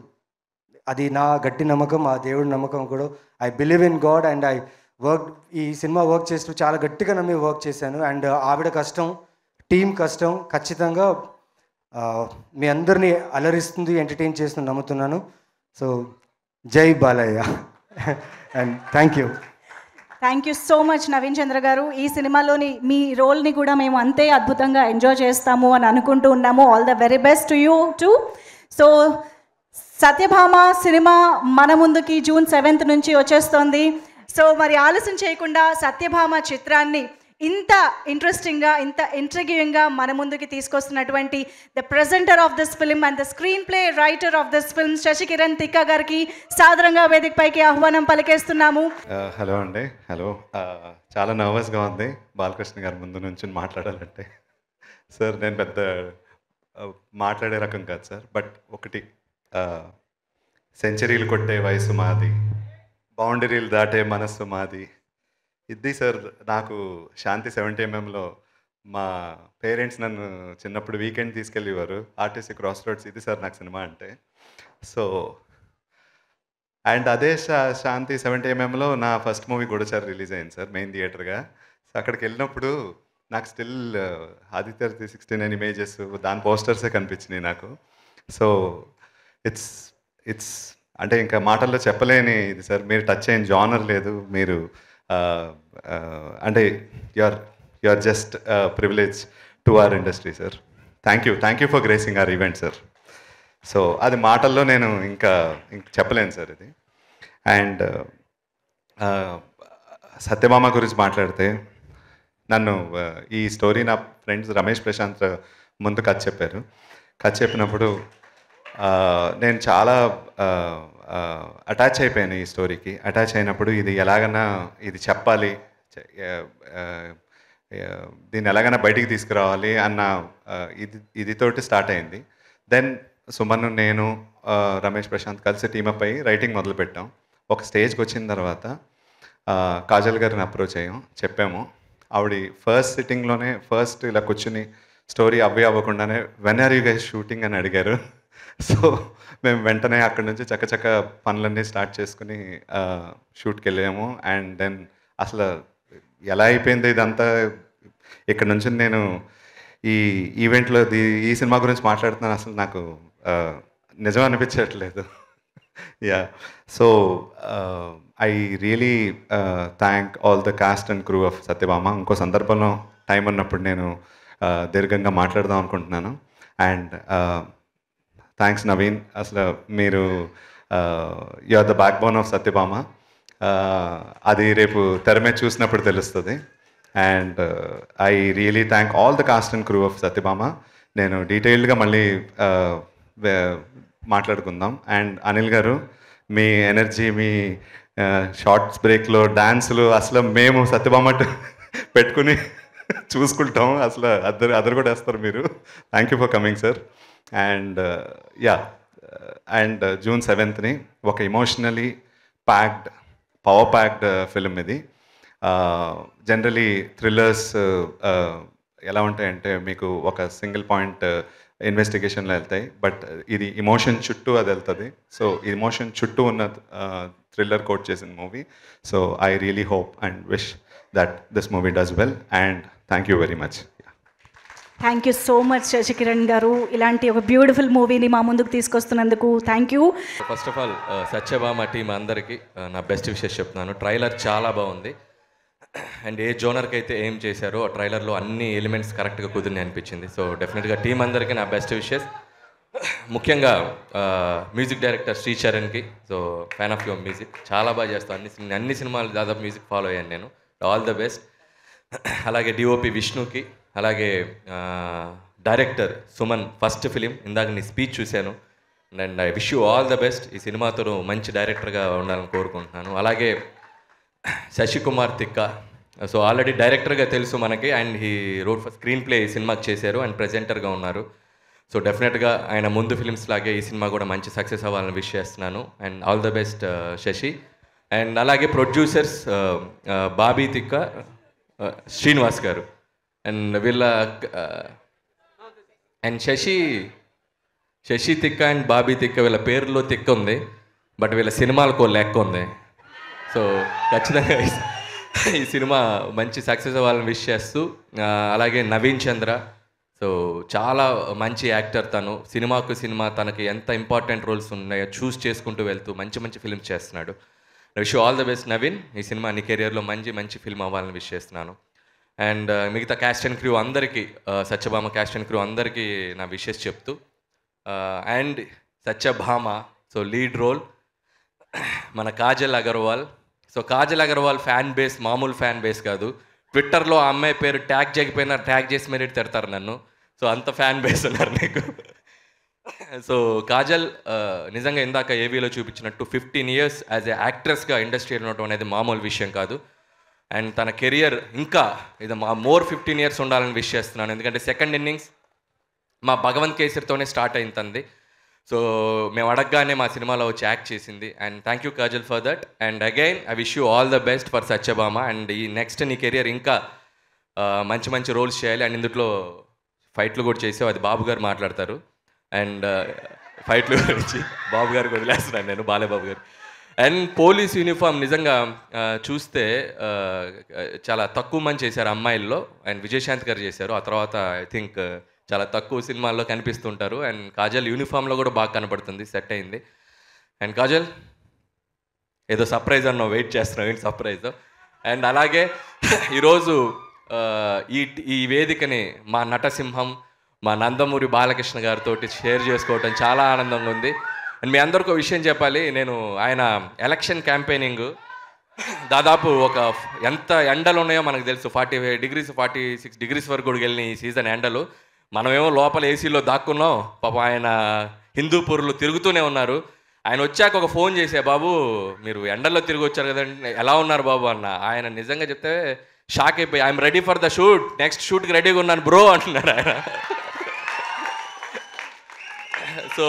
అది నా గట్టి నమ్మకం, ఆ దేవుడి నమ్మకం కూడా. I believe in God and I ఈ సినిమా వర్క్ చేస్తూ చాలా గట్టిగా నమ్మి వర్క్ చేశాను. అండ్ ఆవిడ కష్టం, టీం కష్టం ఖచ్చితంగా మీ అందరినీ అలరిస్తుంది, ఎంటర్టైన్ చేస్తుంది నమ్ముతున్నాను. సో జై Balayya and thank you. Thank you so much Naveen Chandra garu. ఈ సినిమాలోని మీ రోల్ని కూడా మేము అంతే అద్భుతంగా ఎంజాయ్ చేస్తాము అని అనుకుంటూ ఉన్నాము. All the very best to you two. So Satyabhama cinema మన ముందుకి June 7th నుంచి వచ్చేస్తోంది. సో మరి ఆలస్యం చేయకుండా సత్యభామ చిత్రాన్ని ఇంత ఇంట్రెస్టింగ్గా, ఇంత ఇంట్రిగ్యూయింగ్గా మన ముందుకి తీసుకొస్తున్నటువంటి the presenter of this film and the screenplay writer of this film Sashikiran Tikka గారికి సాదరంగా వేదికపైకి ఆహ్వానం పలికేస్తున్నాము. హలో అండి. హలో. చాలా నర్వస్గా ఉంది బాలకృష్ణ గారి ముందు నుంచి మాట్లాడాలంటే. సార్ నేను పెద్ద మాట్లాడే రకం కాదు సార్, బట్ ఒకటి, సెంచరీలు కొట్టే వయసు మాది, బౌండరీలు దాటే మనస్సు మాది. ఇది సార్ నాకు శాంతి 70mm మా పేరెంట్స్ నన్ను చిన్నప్పుడు వీకెండ్ తీసుకెళ్ళేవారు ఆర్టీసీ క్రాస్ రోడ్స్. ఇది సార్ నాకు సినిమా అంటే. సో అండ్ అదే శాంతి 70mm నా ఫస్ట్ మూవీ గూఢచారి రిలీజ్ అయింది సార్ మెయిన్ థియేటర్గా. సో అక్కడికి వెళ్ళినప్పుడు నాకు స్టిల్ ఆదిత్య 369 ఇమేజెస్ దాని పోస్టర్సే కనిపించినాయి నాకు. సో ఇట్స్ అంటే ఇంకా మాటల్లో చెప్పలేని ఇది సార్. మీరు టచ్ అయిన జానర్ లేదు. మీరు అంటే you are just privilege to our industry sir. Thank you for gracing our event sir. So అది మాటల్లో నేను ఇంకా చెప్పలేను సార్ ఇది. అండ్ సత్యభామ గురించి మాట్లాడితే, నన్ను ఈ స్టోరీ నా ఫ్రెండ్స్ రమేష్ ప్రశాంత్ ముందు కథ చెప్పారు. కథ చెప్పినప్పుడు నేను చాలా అటాచ్ అయిపోయాను ఈ స్టోరీకి. అటాచ్ అయినప్పుడు ఇది ఎలాగైనా ఇది చెప్పాలి, దీన్ని ఎలాగైనా బయటికి తీసుకురావాలి అన్న ఇదితోటి స్టార్ట్ అయింది. దెన్ సుమన్, నేను, రమేష్ ప్రశాంత్ కలిసి టీమప్ అయ్యి రైటింగ్ మొదలుపెట్టాం. ఒక స్టేజ్కి వచ్చిన తర్వాత కాజల్ గారిని అప్రోచ్ అయ్యాం, చెప్పాము. ఆవిడ ఫస్ట్ సిట్టింగ్లోనే ఫస్ట్ ఇలా కూర్చుని స్టోరీ అవ్వకుండానే when are you guys shooting అని అడిగారు. సో మేము వెంటనే అక్కడి నుంచి చక్కచక్క పనులన్నీ స్టార్ట్ చేసుకుని షూట్కి వెళ్ళాము. అండ్ దెన్ అసలు ఎలా అయిపోయింది ఇదంతా. ఇక్కడ నుంచి నేను ఈ ఈవెంట్లో ఈ సినిమా గురించి మాట్లాడుతున్నాను, అసలు నాకు నిజం అనిపించట్లేదు. Yeah. So I really thank all the cast and crew of Satyabhama. ఇంకో సందర్భంలో టైం ఉన్నప్పుడు నేను దీర్ఘంగా మాట్లాడదాం అనుకుంటున్నాను. And thanks Naveen. అసలు మీరు you are the back bone of Satyabhama. అది రేపు తెర మీద చూసినప్పుడు తెలుస్తుంది. And I really thank all the cast and crew of Satyabhama. నేను డీటెయిల్డ్గా మళ్ళీ మాట్లాడుకుందాం. And Anil garu, me energy, me shorts బ్రేక్లో డాన్సులు, అసలు మేము సత్యభామ పెట్టుకుని చూసుకుంటాం. అసలు అదరు కూడా వేస్తారు మీరు. Thank you for coming sir. And yeah, and June 7th ఒక emotionally packed, power packed film ఇది. జనరలీ థ్రిల్లర్స్ ఎలా ఉంటాయంటే మీకు ఒక సింగిల్ పాయింట్ ఇన్వెస్టిగేషన్లో వెళ్తాయి, బట్ ఇది ఎమోషన్ చుట్టూ అది వెళ్తుంది. సో ఎమోషన్ చుట్టూ ఉన్న థ్రిల్లర్ కోట్ చేసిన movie. So I really hope and wish that this movie does well. And thank you very much. Thank you so much Sashikiran garu, ఇలాంటి ఒక బ్యూటిఫుల్ మూవీని మా ముందుకు తీసుకొస్తున్నందుకు thank you. First of all Satyabhama team అందరికీ నా బెస్ట్ విషెస్ చెప్తున్నాను. ట్రైలర్ చాలా బాగుంది. అండ్ ఏ జోనర్కి అయితే ఏం చేశారో ఆ ట్రైలర్లో అన్ని ఎలిమెంట్స్ కరెక్ట్గా కుదిరినాయి అనిపించింది. సో డెఫినెట్గా టీం అందరికీ నా బెస్ట్ విషెస్. ముఖ్యంగా మ్యూజిక్ డైరెక్టర్ శ్రీచరణ్కి, so fan of your music, చాలా బాగా చేస్తాను. అన్ని సినిమాలు దాదాపు మ్యూజిక్ ఫాలో అయ్యాను నేను. All the best. అలాగే డిఓపి విష్ణుకి, అలాగే డైరెక్టర్ సుమన్, ఫస్ట్ ఫిలిం, ఇందాక నీ స్పీచ్ చూశాను. And I wish you all the best. ఈ సినిమాతో మంచి డైరెక్టర్గా ఉండాలని కోరుకుంటున్నాను. అలాగే శశికుమార్ తిక్క, సో ఆల్రెడీ డైరెక్టర్గా తెలుసు మనకి, and he wrote for screen play ఈ సినిమాకి చేశారు అండ్ ప్రెజెంటర్గా ఉన్నారు. సో డెఫినెట్గా ఆయన ముందు ఫిలిమ్స్ లాగే ఈ సినిమా కూడా మంచి సక్సెస్ అవ్వాలని విష్ చేస్తున్నాను. And all the best Sashi. And అలాగే ప్రొడ్యూసర్స్ బాబీ తిక్క, శ్రీనివాస్ గారు, అండ్ వీళ్ళ అండ్ శశి తిక్క అండ్ బాబీ తిక్క వీళ్ళ పేరులో తిక్క ఉంది, బట్ వీళ్ళ సినిమాలకు లెక్క ఉంది. సో ఖచ్చితంగా ఈ సినిమా మంచి సక్సెస్ అవ్వాలని విష్ చేస్తూ, అలాగే నవీన్ చంద్ర, సో చాలా మంచి యాక్టర్ తను. సినిమాకు సినిమా తనకి ఎంత ఇంపార్టెంట్ రోల్స్ ఉన్నాయో చూస్ చేసుకుంటూ వెళ్తూ మంచి మంచి ఫిల్మ్స్ చేస్తున్నాడు. Wish all the best Naveen. ఈ సినిమా నీ కెరియర్లో మంచి ఫిల్మ్ అవ్వాలని విష్ చేస్తున్నాను. అండ్ మిగతా క్యాస్ట్ అండ్ క్రూ అందరికీ, సత్యభామ క్యాస్ట్ అండ్ క్రూ అందరికీ నా విషెస్ చెప్తూ, and Satyabhama so lead role మన Kajal Aggarwal. So Kajal Aggarwal fan base మామూలు ఫ్యాన్ బేస్ కాదు. ట్విట్టర్లో ఆ అమ్మాయి పేరు ట్యాగ్ చేయకపోయినా ట్యాగ్ చేసి మరీ తిడతారు నన్ను. సో అంత ఫ్యాన్ బేస్ ఉన్నారు నీకు. సో కాజల్ నిజంగా ఇందాక ఏవీలో చూపించినట్టు 15 years యాజ్ ఏ యాక్ట్రెస్గా ఇండస్ట్రీలో ఉండటం అనేది మామూలు విషయం కాదు. అండ్ తన కెరియర్ ఇంకా ఇది మోర్ 15 years ఉండాలని విష్ చేస్తున్నాను. ఎందుకంటే సెకండ్ ఇన్నింగ్స్ మా భగవంత్ కేసరితోనే స్టార్ట్ అయింది తంది. సో మేము అడగగానే మా సినిమాలో వచ్చి యాక్ట్ చేసింది. And thank you Kajal for that. And again I wish you all the best for Satyabhama. And ఈ నెక్స్ట్ నీ కెరియర్ ఇంకా మంచి రోల్స్ చేయాలి. అండ్ ఇందులో ఫైట్లు కూడా చేసావు, అది బాబు గారు మాట్లాడతారు. అండ్ ఫైట్లు గురించి బాబు గారికి వదిలేస్తున్నాను నేను, బాలేబాబు గారు. అండ్ పోలీస్ యూనిఫామ్ నిజంగా చూస్తే చాలా తక్కువ మంది చేశారు అమ్మాయిల్లో. అండ్ విజయశాంతి గారు చేశారు. ఆ తర్వాత ఐ థింక్ చాలా తక్కువ సినిమాల్లో కనిపిస్తుంటారు. అండ్ కాజల్ యూనిఫామ్లో కూడా బాగా కనపడుతుంది, సెట్ అయింది. అండ్ కాజల్ ఏదో సర్ప్రైజ్ అన్న వెయిట్ చేస్తున్నావు, ఏంటి సర్ప్రైజ్? అండ్ అలాగే ఈరోజు ఈ వేదికని మా నటసింహం, మా నందమూరి బాలకృష్ణ గారితో షేర్ చేసుకోవటం చాలా ఆనందంగా ఉంది. అండ్ మీ అందరికీ ఒక విషయం చెప్పాలి. నేను ఆయన ఎలక్షన్ క్యాంపెయినింగ్ దాదాపు ఎంత ఎండలు ఉన్నాయో మనకు తెలుసు, 45 degrees 46 degrees వరకు కూడా వెళ్ళిన ఈ సీజన్ ఎండలు. మనమేమో లోపల ఏసీలో దాక్కున్నాం. పాపం ఆయన హిందూపూర్లో తిరుగుతూనే ఉన్నారు. ఆయన వచ్చాక ఒక ఫోన్ చేసే, బాబు మీరు ఎండల్లో తిరిగి వచ్చారు కదండి, ఎలా ఉన్నారు బాబు అన్న. ఆయన నిజంగా చెప్తే షాక్ అయిపోయి, I'm ready for the shoot, next షూట్కి రెడీగా ఉన్నాను బ్రో అంటున్నారు ఆయన. సో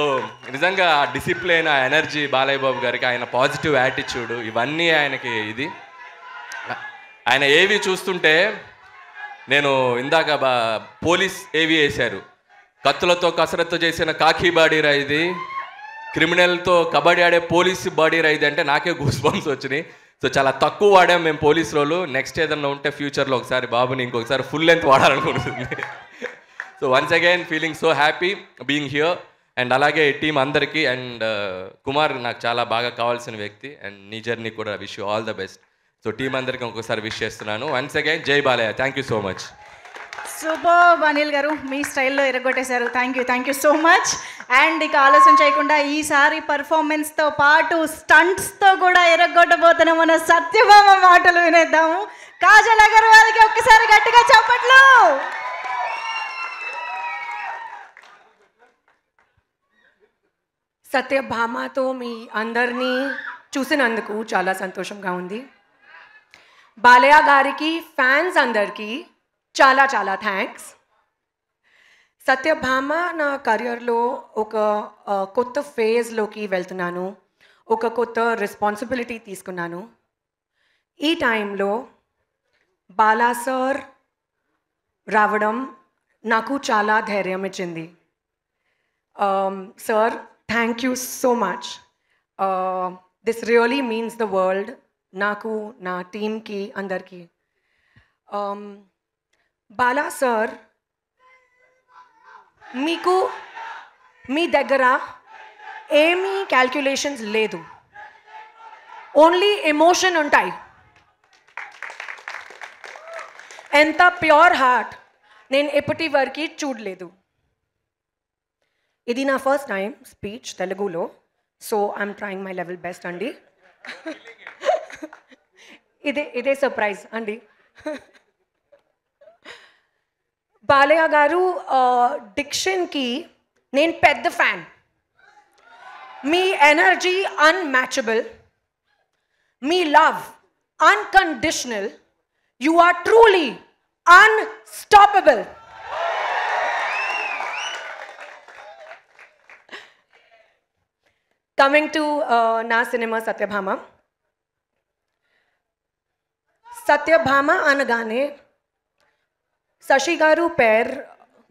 నిజంగా ఆ డిసిప్లిన్, ఆ ఎనర్జీ బాలయ్య బాబు గారికి, ఆయన పాజిటివ్ యాటిట్యూడ్, ఇవన్నీ ఆయనకి ఇది. ఆయన ఏవి చూస్తుంటే నేను ఇందాక పోలీస్ ఏవి వేశారు, కత్తులతో కసరత్తు చేసిన కాకి బాడీ రా ఇది, క్రిమినల్తో కబడ్డీ ఆడే పోలీస్ బాడీ రా ఇది అంటే నాకే గూస్ బంప్స్ వచ్చినాయి. సో చాలా తక్కువ వాడాం మేము పోలీస్ రోలు. నెక్స్ట్ ఏదన్నా ఉంటే ఫ్యూచర్లో ఒకసారి బాబుని ఇంకొకసారి ఫుల్ లెంత్ వాడాలనుకుంటుంది. So once again feeling so happy being here. And అలాగే టీం అందరికీ. అండ్ కుమార్ నాకు చాలా బాగా కావాల్సిన వ్యక్తి. అండ్ నీ జర్నీ కూడా wish you all the best. So team అందరికీ ఇంకొకసారి విష్ చేస్తున్నాను. వన్స్ అగైన్ జై Balayya. Thank you so much. Super Anil garu, మీ స్టైల్లో ఎరగొట్టేశారు. Thank you so much. And ఇక ఆలోచన చేయకుండా ఈసారి పర్ఫార్మెన్స్తో పాటు స్టంట్స్తో కూడా ఎరగొట్టబోతున్న మన సత్యభామ మాటలు వినేద్దాము. కాజల్ అగర్వాల్కి ఒక్కసారి గట్టిగా చప్పట్లు. సత్యభామతో మీ అందరినీ చూసినందుకు చాలా సంతోషంగా ఉంది. బాలయ్య గారికి ఫ్యాన్స్ అందరికీ చాలా చాలా థ్యాంక్స్. సత్యభామ నా కెరియర్లో ఒక కొత్త ఫేజ్లోకి వెళ్తున్నాను, ఒక కొత్త రెస్పాన్సిబిలిటీ తీసుకున్నాను. ఈ టైంలో బాలా సార్ రావడం నాకు చాలా ధైర్యం ఇచ్చింది. Sir, thank you so much. This really means the world నాకు, నా టీమ్కి, అందరికీ. బాలా సార్, మీకు మీ దగ్గర ఏమీ క్యాల్కులేషన్స్ లేదు, ఓన్లీ ఎమోషన్ ఉంటాయి. ఎంత ప్యూర్ హార్ట్ నేను ఎప్పటి వరకు చూడలేదు. ఇది నా ఫస్ట్ టైం స్పీచ్ తెలుగులో, so I'm trying my level best అండి. ఇదే సర్ప్రైజ్ అండి. బాలయ్య గారు డిక్షన్కి నేను పెద్ద ఫ్యాన్. మీ ఎనర్జీ అన్మ్యాచబుల్, మీ love unconditional. You are truly unstoppable. Coming to నా సినిమా సత్యభామ. సత్యభామ అనగానే శశి గారు పేరు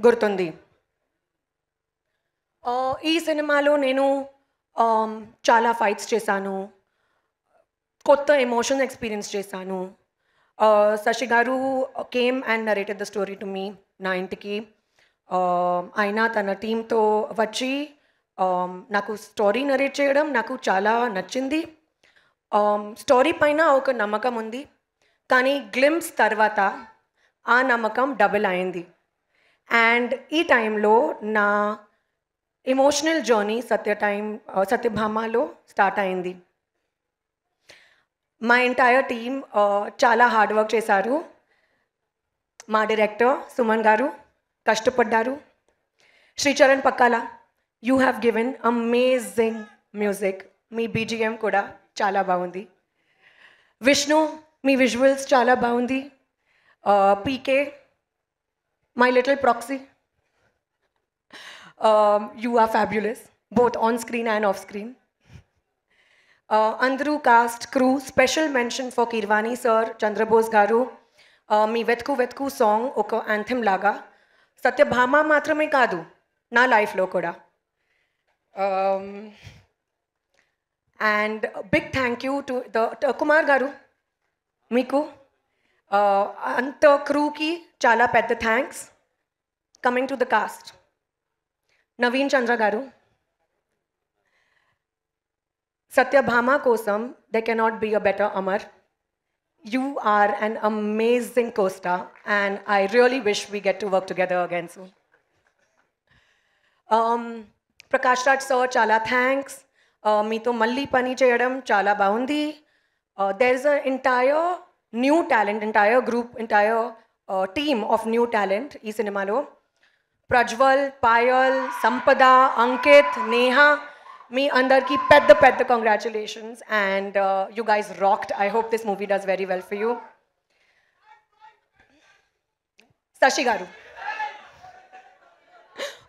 గుర్తుంది. ఈ సినిమాలో నేను చాలా ఫైట్స్ చేశాను, కొత్త ఎమోషన్ ఎక్స్పీరియన్స్ చేశాను. Sashi garu came and narrated the story to me నా ఇంటికి. ఆయన తన టీంతో వచ్చి నాకు స్టోరీ నరేట్ చేయడం నాకు చాలా నచ్చింది. స్టోరీ పైన ఒక నమ్మకం ఉంది, కానీ గ్లిమ్స్ తర్వాత ఆ నమ్మకం డబుల్ అయింది. అండ్ ఈ టైంలో నా ఎమోషనల్ జర్నీ సత్యభామలో స్టార్ట్ అయింది. మా ఎంటైర్ టీమ్ చాలా హార్డ్ వర్క్ చేశారు. మా డైరెక్టర్ సుమన్ గారు కష్టపడ్డారు. Sricharan Pakkala, you have given amazing music. మీ బీజిఎం కూడా చాలా బాగుంది. విష్ణు, మీ విజువల్స్ చాలా బాగుంది. PK, my little proxy, you are fabulous, both on screen and off screen. Andru cast, crew, special mention for Kirwani sir, Chandrabose garu. మీ వెతుకు వెతుకు సాంగ్ ఒక యాంథమ్ లాగా సత్యభామ మాత్రమే కాదు, నా లైఫ్లో కూడా. And big thank you to Kumar garu, మీకు అంత క్రూకి చాలా పెద్ద thanks. Coming to the cast, Naveen Chandra garu, Satyabhama కోసం they cannot be a better Amar. You are an amazing co-star and I really wish we get to work together again soon. Prakash Raj sir, chala thanks. Meeto malli pani cheyadam chala baundi. There is an entire new talent, entire group, entire team of new talent ee cinema lo. Prajwal, Payal, Sampada, Ankit, Neha, మీ అందరికీ పెద్ద పెద్ద congratulations and you guys rocked. I hope this movie does very well for you. Sashi garu,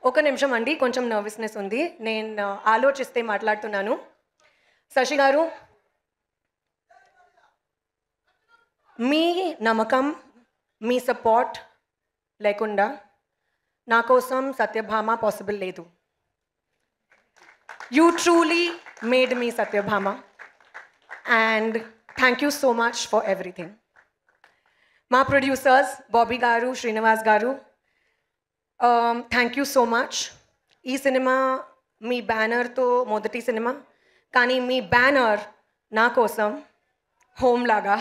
ఒక నిమిషం అండి, కొంచెం nervousness ఉంది, నేను ఆలోచిస్తే మాట్లాడుతున్నాను. శశి గారు, మీ నమ్మకం, మీ సపోర్ట్ లేకుండా నా కోసం సత్యభామ పాసిబుల్ లేదు. You truly made me Satyabhama and thank you so much for everything. My producers, Bobby Garu, Srinivas Garu, thank you so much. Ee cinema మీ బ్యానర్తో మొదటి సినిమా, కానీ మీ బ్యానర్ నా కోసం హోమ్ లాగా.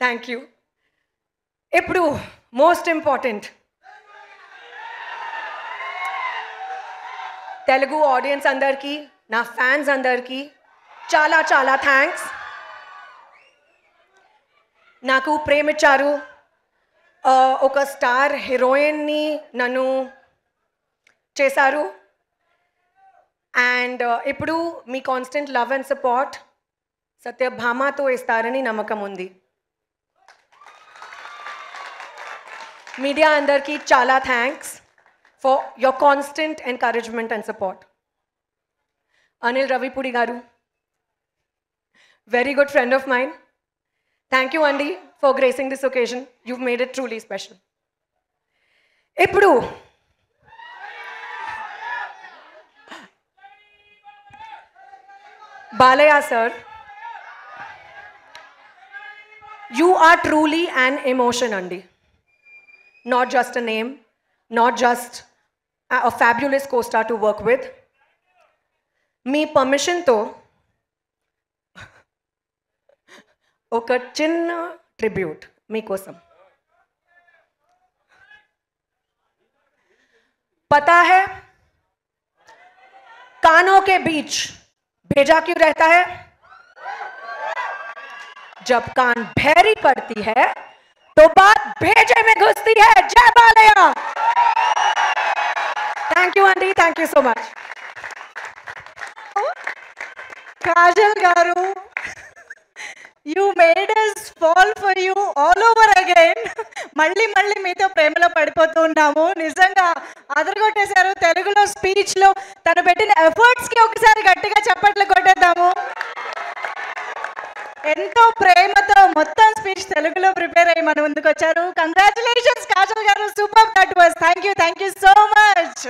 Thank you. ఇప్పుడు మోస్ట్ ఇంపార్టెంట్, తెలుగు ఆడియన్స్ అందరికీ, నా fans అందరికీ చాలా చాలా థ్యాంక్స్. నాకు ప్రేమించారు, ఒక స్టార్ హీరోయిన్ని నన్ను చేశారు. అండ్ ఇప్పుడు మీ కాన్స్టెంట్ లవ్ అండ్ సపోర్ట్ సత్యభామతో ఇస్తారని నమ్మకం ఉంది. మీడియా అందరికీ చాలా thanks for your constant encouragement and support. Anil Ravipudi garu, very good friend of mine. Thank you, Andy, for gracing this occasion. You've made it truly special. Ippudu Balaya sir, you are truly an emotion, Andy. Not just a name, not just a fabulous co-star to work with. మీ పర్మిషన్తో ఒక చిన్న tribute మీకోసం. पता है कानों के बीच भेजा क्यों रहता है? जब कान भैरी पड़ती है तो बात भेजे में घुसती है. जय Balayya. Thank you, Andy. Thank you so much. Kajal గారు, you made us fall for you all over again. మళ్ళీ మళ్ళీ మీతో ప్రేమలో పడిపోతూ ఉన్నాము. నిజంగా అదరగొట్టేశారు తెలుగులో స్పీచ్లో. తను పెట్టిన ఎఫర్ట్స్కి ఒకసారి గట్టిగా చప్పట్లు కొట్టేద్దాము. ఎంతో ప్రేమతో మొత్తం స్పీచ్ తెలుగులో ప్రిపేర్ అయ్యి మన ముందుకు వచ్చారు. Congratulations Kajal garu, super that was. Thank you so much.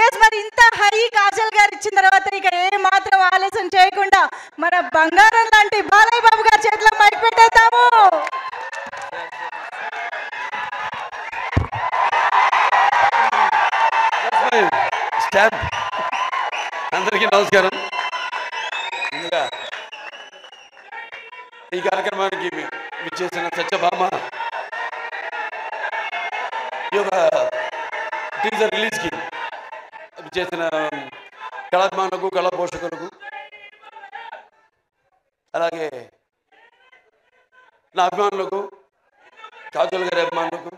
Yes, మరి ఇంత హై కాజల్ గారు ఇచ్చిన తర్వాత ఇక ఏ మాత్రం ఆలస్యం చేయకుండా మన బంగారం లాంటి బాలయ్య బాబు గారి చేతిలో మైక్ పెట్టేద్దాము. అందరికీ నమస్కారం. ముందుగా ఈ కార్యక్రమానికి విచ్చేసిన సత్యభామ ఈ యొక్క టీజర్ రిలీజ్కి విచ్చేసిన కళాభిమానులకు, కళా పోషకులకు, అలాగే నా అభిమానులకు, కాజల్ గారి అభిమానులకు,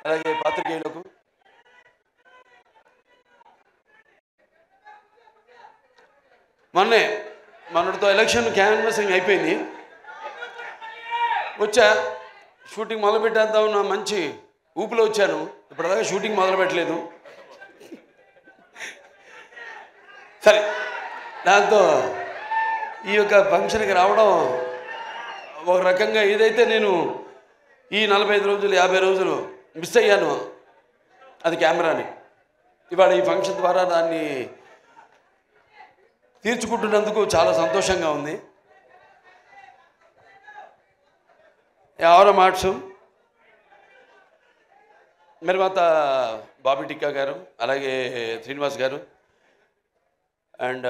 అలాగే పాత్రికేయులకు, మొన్నటితో ఎలక్షన్ క్యాన్వసింగ్ అయిపోయింది. వచ్చా, షూటింగ్ మొదలుపెట్టేద్దాం నా మంచి ఊపిలో వచ్చాను. ఇప్పటిదాకా షూటింగ్ మొదలు పెట్టలేదు. సరే, దాంతో ఈ యొక్క ఫంక్షన్కి రావడం ఒక రకంగా ఏదైతే నేను ఈ 45 రోజులు 50 రోజులు మిస్ అయ్యాను అది కెమెరాని, ఇవాళ ఈ ఫంక్షన్ ద్వారా దాన్ని తీర్చుకుంటున్నందుకు చాలా సంతోషంగా ఉంది. ఆవరం ఆర్ట్స్ నిర్మాత బాబీ టిక్కా గారు, అలాగే శ్రీనివాస్ గారు అండ్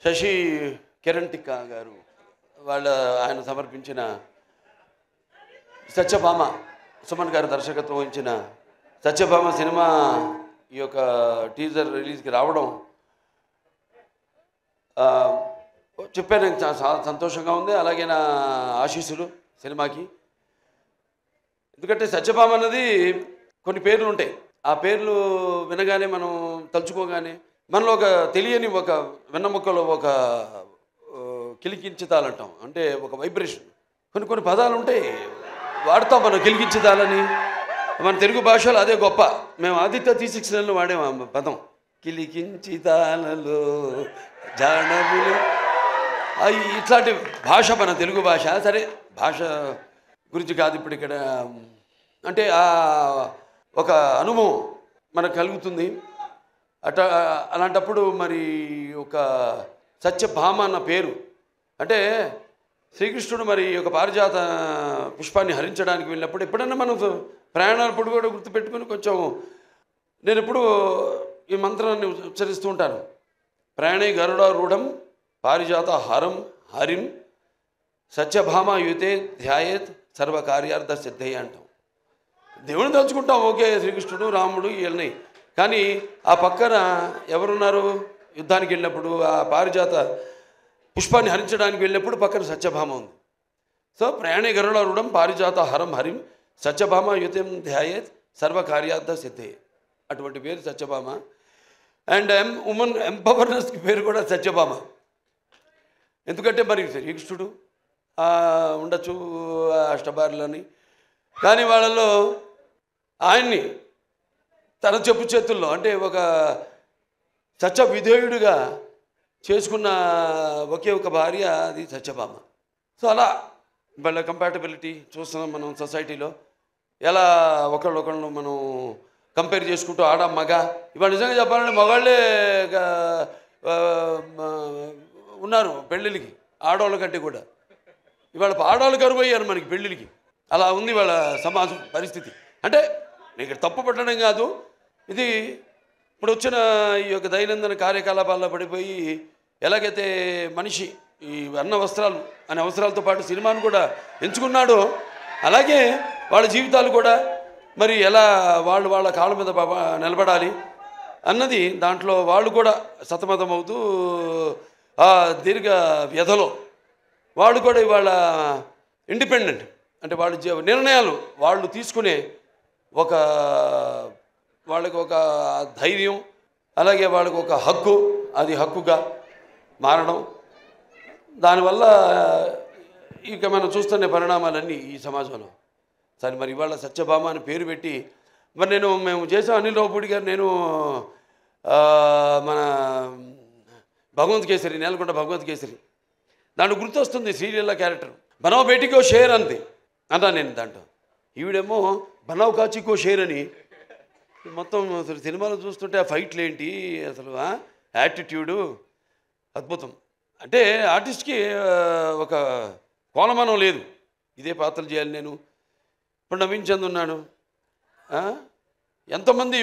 శశి కిరణ్ టిక్కా గారు, ఆయన సమర్పించిన సత్యభామ, సుమన్ గారు దర్శకత్వం వహించిన సత్యభామ సినిమా ఈ యొక్క టీజర్ రిలీజ్కి రావడం చెప్పాను, చాలా సంతోషంగా ఉంది. అలాగే నా ఆశీస్సులు సినిమాకి. ఎందుకంటే సత్యభామ అన్నది కొన్ని పేర్లు ఉంటాయి. ఆ పేర్లు వినగానే మనం తలుచుకోగానే మనలో ఒక తెలియని ఒక వెన్నముక్కలో ఒక కిలికించుతాలంటాం, అంటే ఒక వైబ్రేషన్. కొన్ని పదాలు ఉంటాయి వాడతాం మనం, కిలికించుతాలని. మన తెలుగు భాషలో అదే గొప్ప. మేము ఆదిత్య తీసిక్స్లలో వాడేము ఆ పదం, కిలికించితాలలో జానవులు. ఇట్లాంటి భాష మన తెలుగు భాష. సరే, భాష గురించి కాదు ఇప్పుడు ఇక్కడ. అంటే ఒక అనుభవం మనకు కలుగుతుంది. అలాంటప్పుడు మరి ఒక సత్యభామ అన్న పేరు, అంటే శ్రీకృష్ణుడు మరి ఒక పారిజాత పుష్పాన్ని హరించడానికి వెళ్ళినప్పుడు ఎప్పుడన్నా మనం ప్రయాణాలప్పుడు కూడా గుర్తుపెట్టుకుని కొంచెం, నేను ఎప్పుడు ఈ మంత్రాన్ని ఉచ్చరిస్తూ ఉంటాను. ప్రాణే గరుడారూఢం పారిజాత హరం హరిం సత్యభామ యుతే ధ్యాయేత్ సర్వకార్యార్థ సిద్ధయ్య అంటాం. దేవుని తలుచుకుంటాం, ఓకే, శ్రీకృష్ణుడు రాముడు వీళ్ళని. కానీ ఆ పక్కన ఎవరున్నారు? యుద్ధానికి వెళ్ళినప్పుడు ఆ పారిజాత పుష్పాన్ని హరించడానికి వెళ్ళినప్పుడు పక్కన సత్యభామ ఉంది. సో ప్రాణే గరుడారూఢం పారిజాత హరం హరిం సత్యభామ యుతం ధ్యాయేత్ సర్వకార్యార్థ సిద్ధయ్య. అటువంటి పేరు సత్యభామ. అండ్ ఉమెన్ ఎంపవర్నెస్కి పేరు కూడా సత్యభామ. ఎందుకంటే మరి శ్రీకృష్ణుడు ఉండొచ్చు అష్టభార్యలని, కానీ వాళ్ళలో ఆయన్ని తన చెప్పు చేతుల్లో, అంటే ఒక సత్య విధేయుడిగా చేసుకున్న ఒకే ఒక భార్య అది సత్యభామ. సో అలా వాళ్ళ కంపాటబిలిటీ చూస్తున్నాం మనం సొసైటీలో. ఎలా ఒకళ్ళొకళ్ళు మనం కంపేర్ చేసుకుంటూ ఆడ మగ. ఇవాళ నిజంగా చెప్పాలంటే మగాళ్ళే ఉన్నారు పెళ్ళిళ్ళకి ఆడవాళ్ళ కంటే కూడా. ఇవాళ ఆడవాళ్ళు కరువు అయ్యారు మనకి పెళ్ళిళ్ళకి. అలా ఉంది వాళ్ళ సమాజం పరిస్థితి. అంటే ఇక్కడ తప్పు పట్టడం కాదు, ఇది ఇప్పుడు వచ్చిన ఈ యొక్క దైనందిన కార్యకలాపాల్లో పడిపోయి ఎలాగైతే మనిషి ఈ అన్న వస్త్రాలు అనే అవసరాలతో పాటు సినిమాను కూడా ఎంచుకున్నాడో, అలాగే వాళ్ళ జీవితాలు కూడా మరి ఎలా వాళ్ళ కాళ్ళ మీద నిలబడాలి అన్నది దాంట్లో వాళ్ళు కూడా సతమతమవుతూ ఆ దీర్ఘ వ్యధలో వాళ్ళు కూడా ఇవాళ ఇండిపెండెంట్, అంటే వాళ్ళ నిర్ణయాలు వాళ్ళు తీసుకునే వాళ్ళకి ఒక ధైర్యం, అలాగే వాళ్ళకి ఒక హక్కు, అది హక్కుగా మారడం, దానివల్ల ఇక మనం చూస్తున్న పరిణామాలన్నీ ఈ సమాజంలో. సరే మరి ఇవాళ సత్యభామ అని పేరు పెట్టి మరి మేము చేసాం. అనిల్ రావుపూడి గారు, నేను మన భగవంత్ కేసరి, నేలకొండ భగవంత్ కేసరి, దాంట్లో గుర్తొస్తుంది సీరియల్లో క్యారెక్టర్ బనావ్ బేటీకో షేర్ అంది అన్నా నేను. దాంట్లో ఈవిడేమో బనావ్ కాచికో షేర్ అని. మొత్తం అసలు సినిమాలో చూస్తుంటే ఆ ఫైట్లు ఏంటి అసలు, యాటిట్యూడు అద్భుతం. అంటే ఆర్టిస్ట్కి ఒక కోలమానం లేదు, ఇదే పాత్రలు చేయాలి నేను. ఇప్పుడు నవీన్ చంద్ ఉన్నాడు, ఎంతోమంది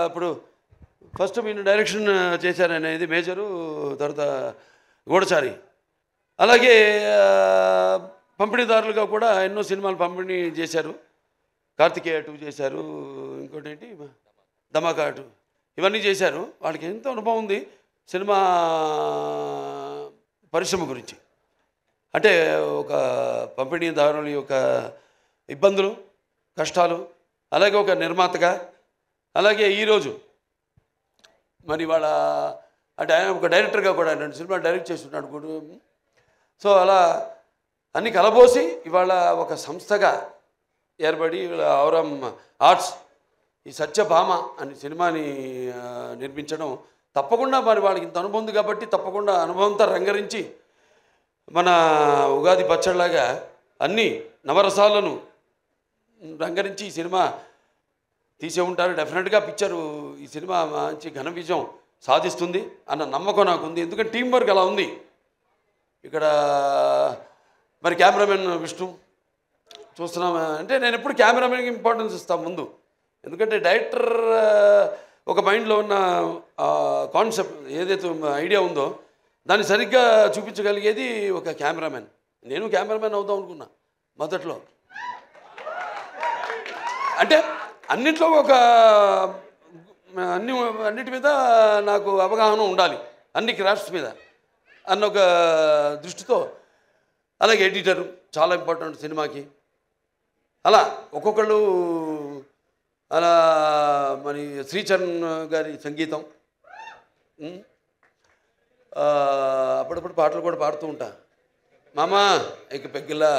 ఇప్పుడు ఫస్ట్ మీరు డైరెక్షన్ చేశారనేది మేజరు, తర్వాత గూఢచారి, అలాగే పంపిణీదారులుగా కూడా ఎన్నో సినిమాలు పంపిణీ చేశారు. కార్తికేయ 2 చేశారు, ఇంకోటి ఏంటి ధమాకా 2, ఇవన్నీ చేశారు. వాళ్ళకి ఎంతో అనుభవం ఉంది సినిమా పరిశ్రమ గురించి. అంటే ఒక పంపిణీదారుల యొక్క ఇబ్బందులు, కష్టాలు, అలాగే ఒక నిర్మాతగా, అలాగే ఈరోజు మరి వాళ్ళ అంటే ఆయన ఒక డైరెక్టర్గా కూడా 2 సినిమాలు డైరెక్ట్ చేస్తున్నాడు కూడా. సో అలా అన్ని కలబోసి ఇవాళ ఒక సంస్థగా ఏర్పడి ఔరం ఆర్ట్స్ ఈ సత్యభామ అనే సినిమాని నిర్మించడం తప్పకుండా మరి వాళ్ళకి ఇంత అనుభవం ఉంది కాబట్టి తప్పకుండా అనుభవంతో రంగరించి మన ఉగాది పచ్చడిలాగా అన్ని నవరసాలను రంగరించి ఈ సినిమా తీసే ఉంటారు. డెఫినెట్గా పిక్చరు ఈ సినిమా మంచి ఘన విజయం సాధిస్తుంది అన్న నమ్మకం నాకు ఉంది. ఎందుకంటే టీం వర్క్ అలా ఉంది. ఇక్కడ మరి కెమెరామెన్ విష్ణు చూస్తున్నాం అంటే నేను ఎప్పుడు కెమెరామెన్కి ఇంపార్టెన్స్ ఇస్తాను ముందు. ఎందుకంటే డైరెక్టర్ ఒక మైండ్లో ఉన్న కాన్సెప్ట్ ఏదైతే ఐడియా ఉందో దాన్ని సరిగ్గా చూపించగలిగేది ఒక కెమెరామెన్. నేను కెమెరామెన్ అవుదాం అనుకున్నా మొదట్లో. అంటే అన్నిట్లో ఒక అన్నిటి మీద నాకు అవగాహన ఉండాలి, అన్ని క్రాఫ్ట్స్ మీద అన్న ఒక దృష్టితో. అలాగే ఎడిటరు చాలా ఇంపార్టెంట్ సినిమాకి. అలా ఒక్కొక్కళ్ళు అలా మరి శ్రీచరణ్ గారి సంగీతం, అప్పుడప్పుడు పాటలు కూడా పాడుతూ ఉంటా. మామా ఇక పెగ్గిలా,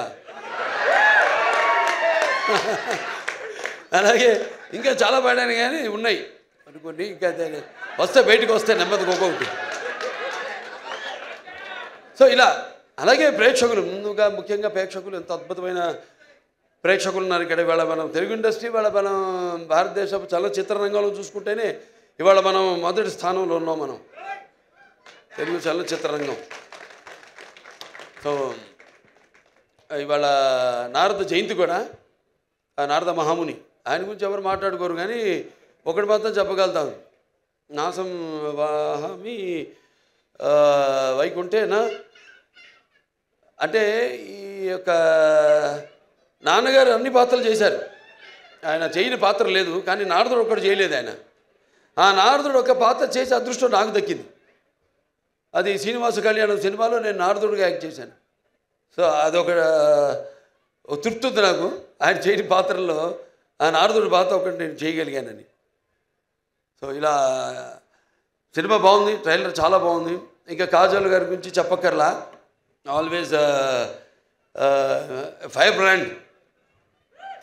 అలాగే ఇంకా చాలా పాడాను కానీ ఉన్నాయి కొన్ని, ఇంకా వస్తే బయటకు వస్తే నెమ్మదికి ఒక్కొక్కటి. సో ఇలా అలాగే ప్రేక్షకులు ముందుగా ముఖ్యంగా ప్రేక్షకులు ఎంత అద్భుతమైన ప్రేక్షకులు ఉన్నారు ఇక్కడ. ఇవాళ మనం తెలుగు ఇండస్ట్రీ, ఇవాళ మనం భారతదేశపు చలనచిత్ర రంగంలో చూసుకుంటేనే ఇవాళ మనం మొదటి స్థానంలో ఉన్నాం మనం, తెలుగు చలనచిత్ర రంగం. సో ఇవాళ నారద జయంతి కూడా, నారద మహాముని, ఆయన గురించి ఎవరు మాట్లాడుకోరు కానీ ఒకటి మాత్రం చెప్పగలుగుతాం, నాసం వాహమి వైకుంఠేనా. అంటే ఈ యొక్క నాన్నగారు అన్ని పాత్రలు చేశారు, ఆయన చేయని పాత్ర లేదు. కానీ నారదుడు ఒక్కడు చేయలేదు ఆయన. ఆ నారదుడు ఒక పాత్ర చేసే అదృష్టం నాకు దక్కింది. అది శ్రీనివాస కళ్యాణం సినిమాలో నేను నారదుడిగా యాక్ట్ చేశాను. సో అదొక తృప్తి ఉంది నాకు, ఆయన చేయని పాత్రల్లో ఆ నారదుడి పాత్ర ఒకటి నేను చేయగలిగానని. సో ఇలా సినిమా బాగుంది, ట్రైలర్ చాలా బాగుంది. ఇంకా కాజల్ గారి గురించి చెప్పక్కర్లా, ఆల్వేస్ ఫైర్ బ్రాండ్.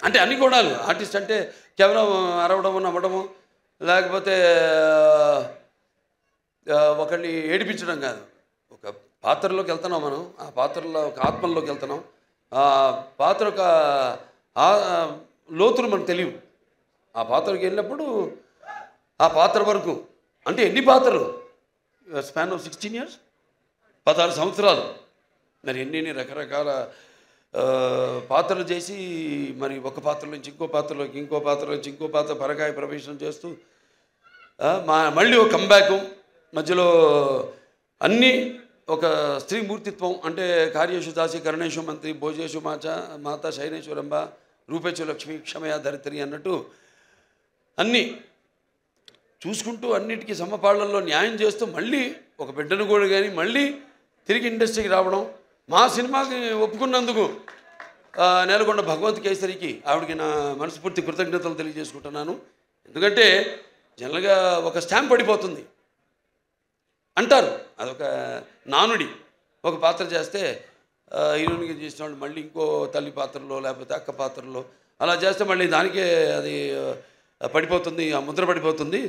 అంటే అన్ని గుణాలు, ఆర్టిస్ట్ అంటే కేవలం అరవడము నవ్వడము లేకపోతే ఒకరిని ఏడిపించడం కాదు. ఒక పాత్రలోకి వెళ్తున్నాం మనం, ఆ పాత్రలో ఒక ఆత్మల్లోకి వెళ్తున్నాం. ఆ పాత్ర ఒక లోతులు మనకు తెలియవు. ఆ పాత్రకి వెళ్ళినప్పుడు ఆ పాత్ర వరకు అంటే ఎన్ని పాత్రలు, స్పాన్ ఆఫ్ 16 years, 16 సంవత్సరాలు, మరి ఎన్ని రకరకాల పాత్రలు చేసి మరి ఒక పాత్ర నుంచి ఇంకో పాత్రలోకి, ఇంకో పాత్ర నుంచి ఇంకో పాత్ర పరకాయ ప్రవేశం చేస్తూ మళ్ళీ ఒక కంబ్యాక్ మధ్యలో అన్నీ ఒక స్త్రీ మూర్తిత్వం. అంటే కార్యేషు దాసి కరణేషు మంత్రి భోజేషు మాత శైనేశ్వరంబ రూపేచు లక్ష్మి క్షమయ ధరిత్రి అన్నట్టు అన్నీ చూసుకుంటూ అన్నిటికీ సమపాళ్లలో న్యాయం చేస్తూ మళ్ళీ ఒక బిడ్డను కూడా కానీ మళ్ళీ తిరిగి ఇండస్ట్రీకి రావడం. మా సినిమాకి ఒప్పుకున్నందుకు నేలకొండ భగవంత్ కేసరికి ఆవిడకి నా మనస్ఫూర్తి కృతజ్ఞతలు తెలియజేసుకుంటున్నాను. ఎందుకంటే జనరల్గా ఒక స్టాంప్ పడిపోతుంది అంటారు, అదొక నానుడి. ఒక పాత్ర చేస్తే హీరోయిన్గా చేసిన వాళ్ళు మళ్ళీ ఇంకో తల్లి పాత్రలో లేకపోతే అక్క పాత్రలో అలా చేస్తే మళ్ళీ దానికే అది పడిపోతుంది, ఆ ముద్ర పడిపోతుంది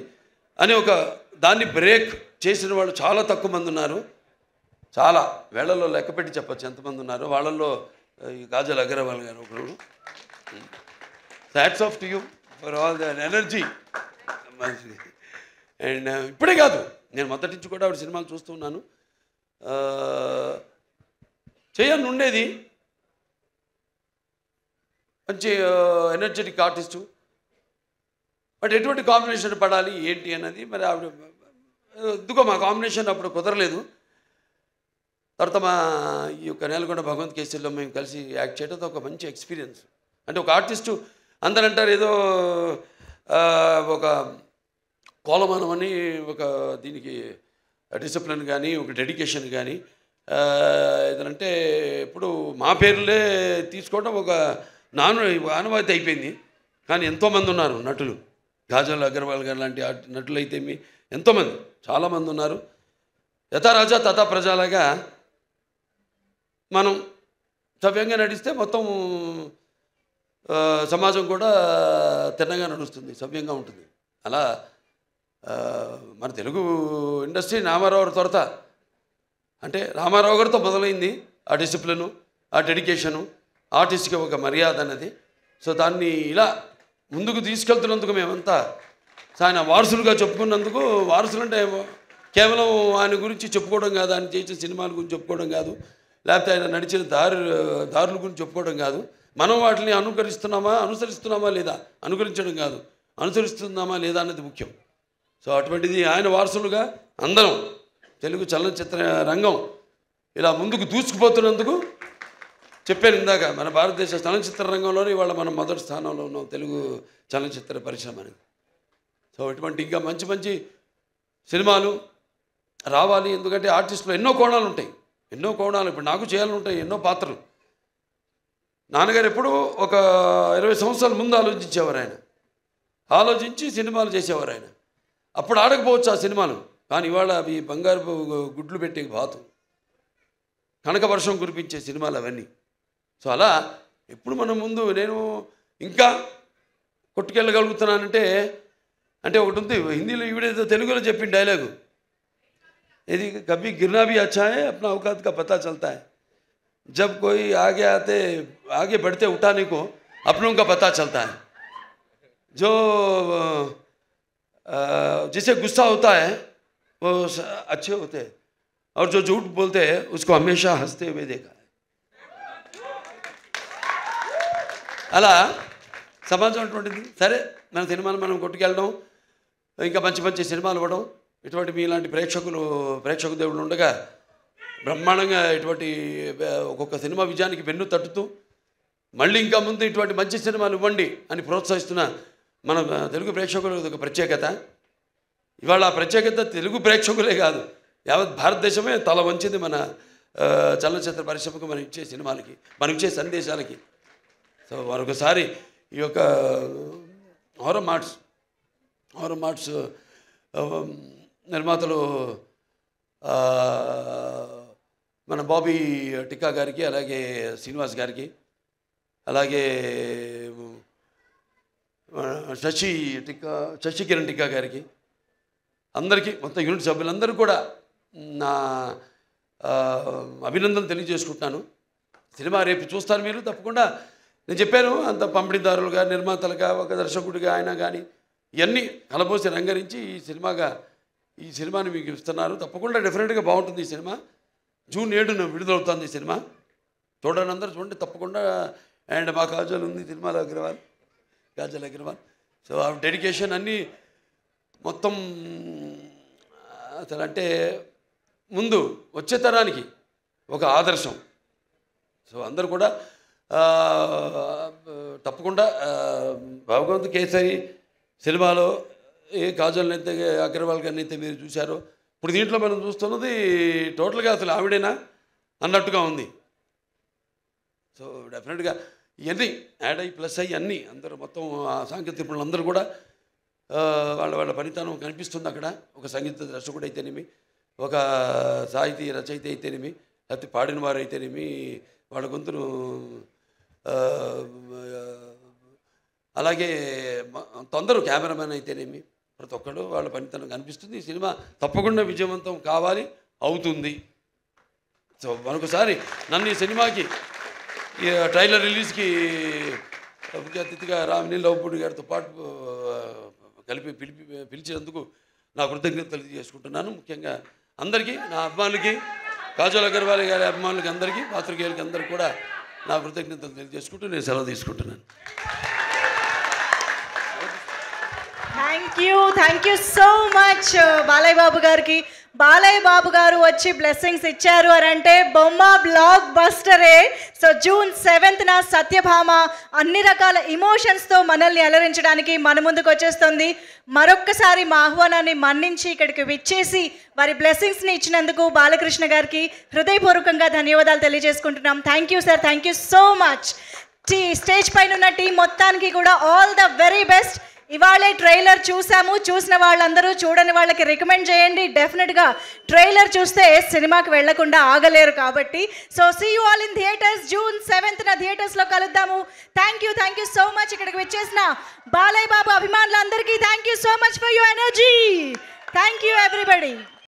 అని ఒక దాన్ని బ్రేక్ చేసిన వాళ్ళు చాలా తక్కువ మంది ఉన్నారు. చాలా వేళ్లలో లెక్క పెట్టి చెప్పచ్చు ఎంతమంది ఉన్నారు. వాళ్ళల్లో ఈ కాజల్ అగర్వాల్ గారు ఒకరు. Hats off to you for all the energy. And ఇప్పుడే కాదు, నేను మొదటి నుంచి కూడా ఆవిడ సినిమాలు చూస్తున్నాను. చేయాలని ఉండేది, మంచి ఎనర్జెటిక్ ఆర్టిస్టు. బట్ ఎటువంటి కాంబినేషన్ పడాలి ఏంటి అన్నది మరి ఆవిడ ఎందుకో మా కాంబినేషన్ అప్పుడు కుదరలేదు. తర్వాత మా ఈ యొక్క నేలకొండ భగవంత్ కేసరిలో మేము కలిసి యాక్ట్ చేయడం ఒక మంచి ఎక్స్పీరియన్స్. అంటే ఒక ఆర్టిస్టు అందరూ అంటారు ఏదో ఒక కోలమానం అని, ఒక దీనికి డిసిప్లిన్ కానీ ఒక డెడికేషన్ కానీ ఏదంటే ఇప్పుడు మా పేర్లే తీసుకోవడం ఒక ఆనవాయితీ అయిపోయింది. కానీ ఎంతోమంది ఉన్నారు నటులు, కాజల్ అగర్వాల్ గారు లాంటి నటులు అయితే ఎంతోమంది చాలామంది ఉన్నారు. యథా రాజా తథా ప్రజలాగా మనం సవ్యంగా నడిస్తే మొత్తం సమాజం కూడా తిన్నగా నడుస్తుంది, సవ్యంగా ఉంటుంది. అలా మన తెలుగు ఇండస్ట్రీ రామారావు త్వరత అంటే రామారావు గారితో మొదలైంది ఆ డిసిప్లిను, ఆ డెడికేషను, ఆర్టిస్ట్కి ఒక మర్యాద అన్నది. సో దాన్ని ఇలా ముందుకు తీసుకెళ్తున్నందుకు మేమంతా ఆయన వారసులుగా చెప్పుకున్నందుకు, వారసులు అంటే కేవలం ఆయన గురించి చెప్పుకోవడం కాదు, ఆయన చేసిన సినిమాల గురించి చెప్పుకోవడం కాదు, లేకపోతే ఆయన నడిచిన దారుల గురించి చెప్పుకోవడం కాదు, మనం వాటిని అనుసరిస్తున్నామా లేదా, అనుకరించడం కాదు, అనుసరిస్తున్నామా లేదా అన్నది ముఖ్యం. సో అటువంటిది ఆయన వారసులుగా అందరం తెలుగు చలనచిత్ర రంగం ఇలా ముందుకు దూసుకుపోతున్నందుకు చెప్పాను ఇందాక, మన భారతదేశ చలనచిత్ర రంగంలోనే ఇవాళ మనం మొదటి స్థానంలో ఉన్నాం తెలుగు చలనచిత్ర పరిశ్రమ అనేది. సో ఇటువంటి ఇంకా మంచి మంచి సినిమాలు రావాలి. ఎందుకంటే ఆర్టిస్టులు ఎన్నో కోణాలు ఉంటాయి, ఎన్నో కోణాలు. ఇప్పుడు నాకు చేయాలని ఉంటాయి ఎన్నో పాత్రలు. నాన్నగారు ఎప్పుడూ ఒక 20 సంవత్సరాల ముందు ఆలోచించేవారు ఆయన, ఆలోచించి సినిమాలు చేసేవారు ఆయన. అప్పుడు ఆడకపోవచ్చు ఆ సినిమాలు, కానీ ఇవాళ అవి బంగారు గుడ్లు పెట్టే బాతు, కనక వర్షం కురిపించే సినిమాలు అవన్నీ. సో అలా ఎప్పుడు మనం ముందు నేను ఇంకా కొట్టుకెళ్ళగలుగుతున్నానంటే అంటే ఒకటి ఉంది హిందీలో, ఈవిడేదో తెలుగులో చెప్పిన డైలాగు, ఇది కभी गिरना भी अच्छा है अपना औकात का पता चलता है जब कोई आगे बढ़ते उठाने को अपनों का पता चलता है जो जिसे गुस्सा होता है वो अच्छे होते हैं और जो झूठ बोलते हैं उसको हमेशा हंसते हुए देखा है. అలా సమాజం అటువంటిది. సరే మన సినిమాలు మనం కొట్టుకెళ్ళడం, ఇంకా మంచి మంచి సినిమాలు ఇవ్వడం, ఇటువంటి మీలాంటి ప్రేక్షక దేవుళ్ళు ఉండగా బ్రహ్మాండంగా ఇటువంటి ఒక్కొక్క సినిమా విజయానికి వెన్ను తట్టుతూ మళ్ళీ ఇంకా ముందు ఇటువంటి మంచి సినిమాలు ఇవ్వండి అని ప్రోత్సహిస్తున్న మన తెలుగు ప్రేక్షకులకు ఒక ప్రత్యేకత. ఇవాళ ఆ ప్రత్యేకత తెలుగు ప్రేక్షకులే కాదు, యావత్ భారతదేశమే తల వంచింది మన చలనచిత్ర పరిశ్రమకు, మనం ఇచ్చే సినిమాలకి, మనం ఇచ్చే సందేశాలకి. సో మరొకసారి ఈ యొక్క హోరం మార్ట్స్ నిర్మాతలు మన బాబీ టిక్కా గారికి, అలాగే శ్రీనివాస్ గారికి, అలాగే శశి కిరణ్ టిక్కా గారికి, అందరికీ మొత్తం యూనిట్ సభ్యులందరూ కూడా నా అభినందనలు తెలియజేసుకుంటున్నాను. సినిమా రేపు చూస్తారు మీరు తప్పకుండా. నేను చెప్పాను అంత పంపిణీదారులుగా, నిర్మాతలుగా, ఒక దర్శకుడిగా ఆయన కానీ ఇవన్నీ కలబోసి రంగరించి ఈ సినిమాని మీకు ఇస్తున్నారు. తప్పకుండా డెఫినెట్గా బాగుంటుంది ఈ సినిమా. జూన్ 7న విడుదలవుతుంది ఈ సినిమా. చూడండి, అందరూ చూడండి తప్పకుండా. అండ్ మా కాజల్ ఉంది సినిమాలో కాజల్ అగర్వాల్. సో ఆ డెడికేషన్ అన్నీ మొత్తం అసలు అంటే ముందు వచ్చే తరానికి ఒక ఆదర్శం. సో అందరూ కూడా తప్పకుండా భగవంత్ కేసరి సినిమాలో ఏ కాజల్ని అయితే అగర్వాల్ గారిని అయితే మీరు చూశారో, ఇప్పుడు దీంట్లో మనం చూస్తున్నది టోటల్గా అసలు ఆవిడేనా అన్నట్టుగా ఉంది. సో డెఫినెట్గా ఇవన్నీ యాడ్ అయ్యి ప్లస్ అయ్యి అన్నీ అందరూ మొత్తం సాంకేతిక నిపుణులు అందరూ కూడా వాళ్ళ పనితనం కనిపిస్తుంది అక్కడ. ఒక సంగీత దర్శకుడు అయితేనేమి, ఒక సాహితీ రచయిత అయితేనేమి, లేకపోతే పాడిన వారు అయితేనేమి, వాళ్ళ గొంతును అలాగే తొందర కెమెరామెన్ అయితేనేమి, ప్రతి ఒక్కరు వాళ్ళ పనితనం కనిపిస్తుంది. ఈ సినిమా తప్పకుండా విజయవంతం కావాలి, అవుతుంది. సో మరొకసారి నన్ను ఈ సినిమాకి ఈ ట్రైలర్ రిలీజ్కి ముఖ్య అతిథిగా రామినీల్ లవపూడి గారితో పాటు కలిపి పిలిచినందుకు నా కృతజ్ఞతలు తెలియజేసుకుంటున్నాను. ముఖ్యంగా అందరికీ, నా అభిమానులకి, కాజల్ అగర్వాల్ గారి అభిమానులకి అందరికీ, పాత్రికేయులకి అందరికీ కూడా నా కృతజ్ఞతలు తెలియజేసుకుంటూ నేను సెలవు తీసుకుంటున్నాను. Thank you so much Balayya Babu గారికి. బాలయ్య బాబు గారు వచ్చి బ్లెస్సింగ్స్ ఇచ్చారు అని అంటే బొమ్మ బ్లాక్ బస్టరే. సో June 7th సత్యభామ అన్ని రకాల ఇమోషన్స్తో మనల్ని అలరించడానికి మన ముందుకు వచ్చేస్తుంది. మరొక్కసారి మా ఆహ్వానాన్ని మన్నించి ఇక్కడికి విచ్చేసి వారి బ్లెస్సింగ్స్ని ఇచ్చినందుకు బాలకృష్ణ గారికి హృదయపూర్వకంగా ధన్యవాదాలు తెలియజేసుకుంటున్నాం. Thank you sir, thank you so much. Stage పైన ఉన్న టీం మొత్తానికి కూడా ఆల్ ద వెరీ బెస్ట్. ఇవాళే ట్రైలర్ చూసాము, చూసిన వాళ్ళందరూ చూడని వాళ్ళకి రికమెండ్ చేయండి. డెఫినెట్గా ట్రైలర్ చూస్తే సినిమాకి వెళ్లకుండా ఆగలేరు కాబట్టి. So see you all in theatres. June 7th థియేటర్స్లో కలుద్దాము. Thank you so much. ఇక్కడికి వచ్చేసిన బాలయ్య బాబు అభిమానులందరికీ thank you so much for your energy. Thank you everybody.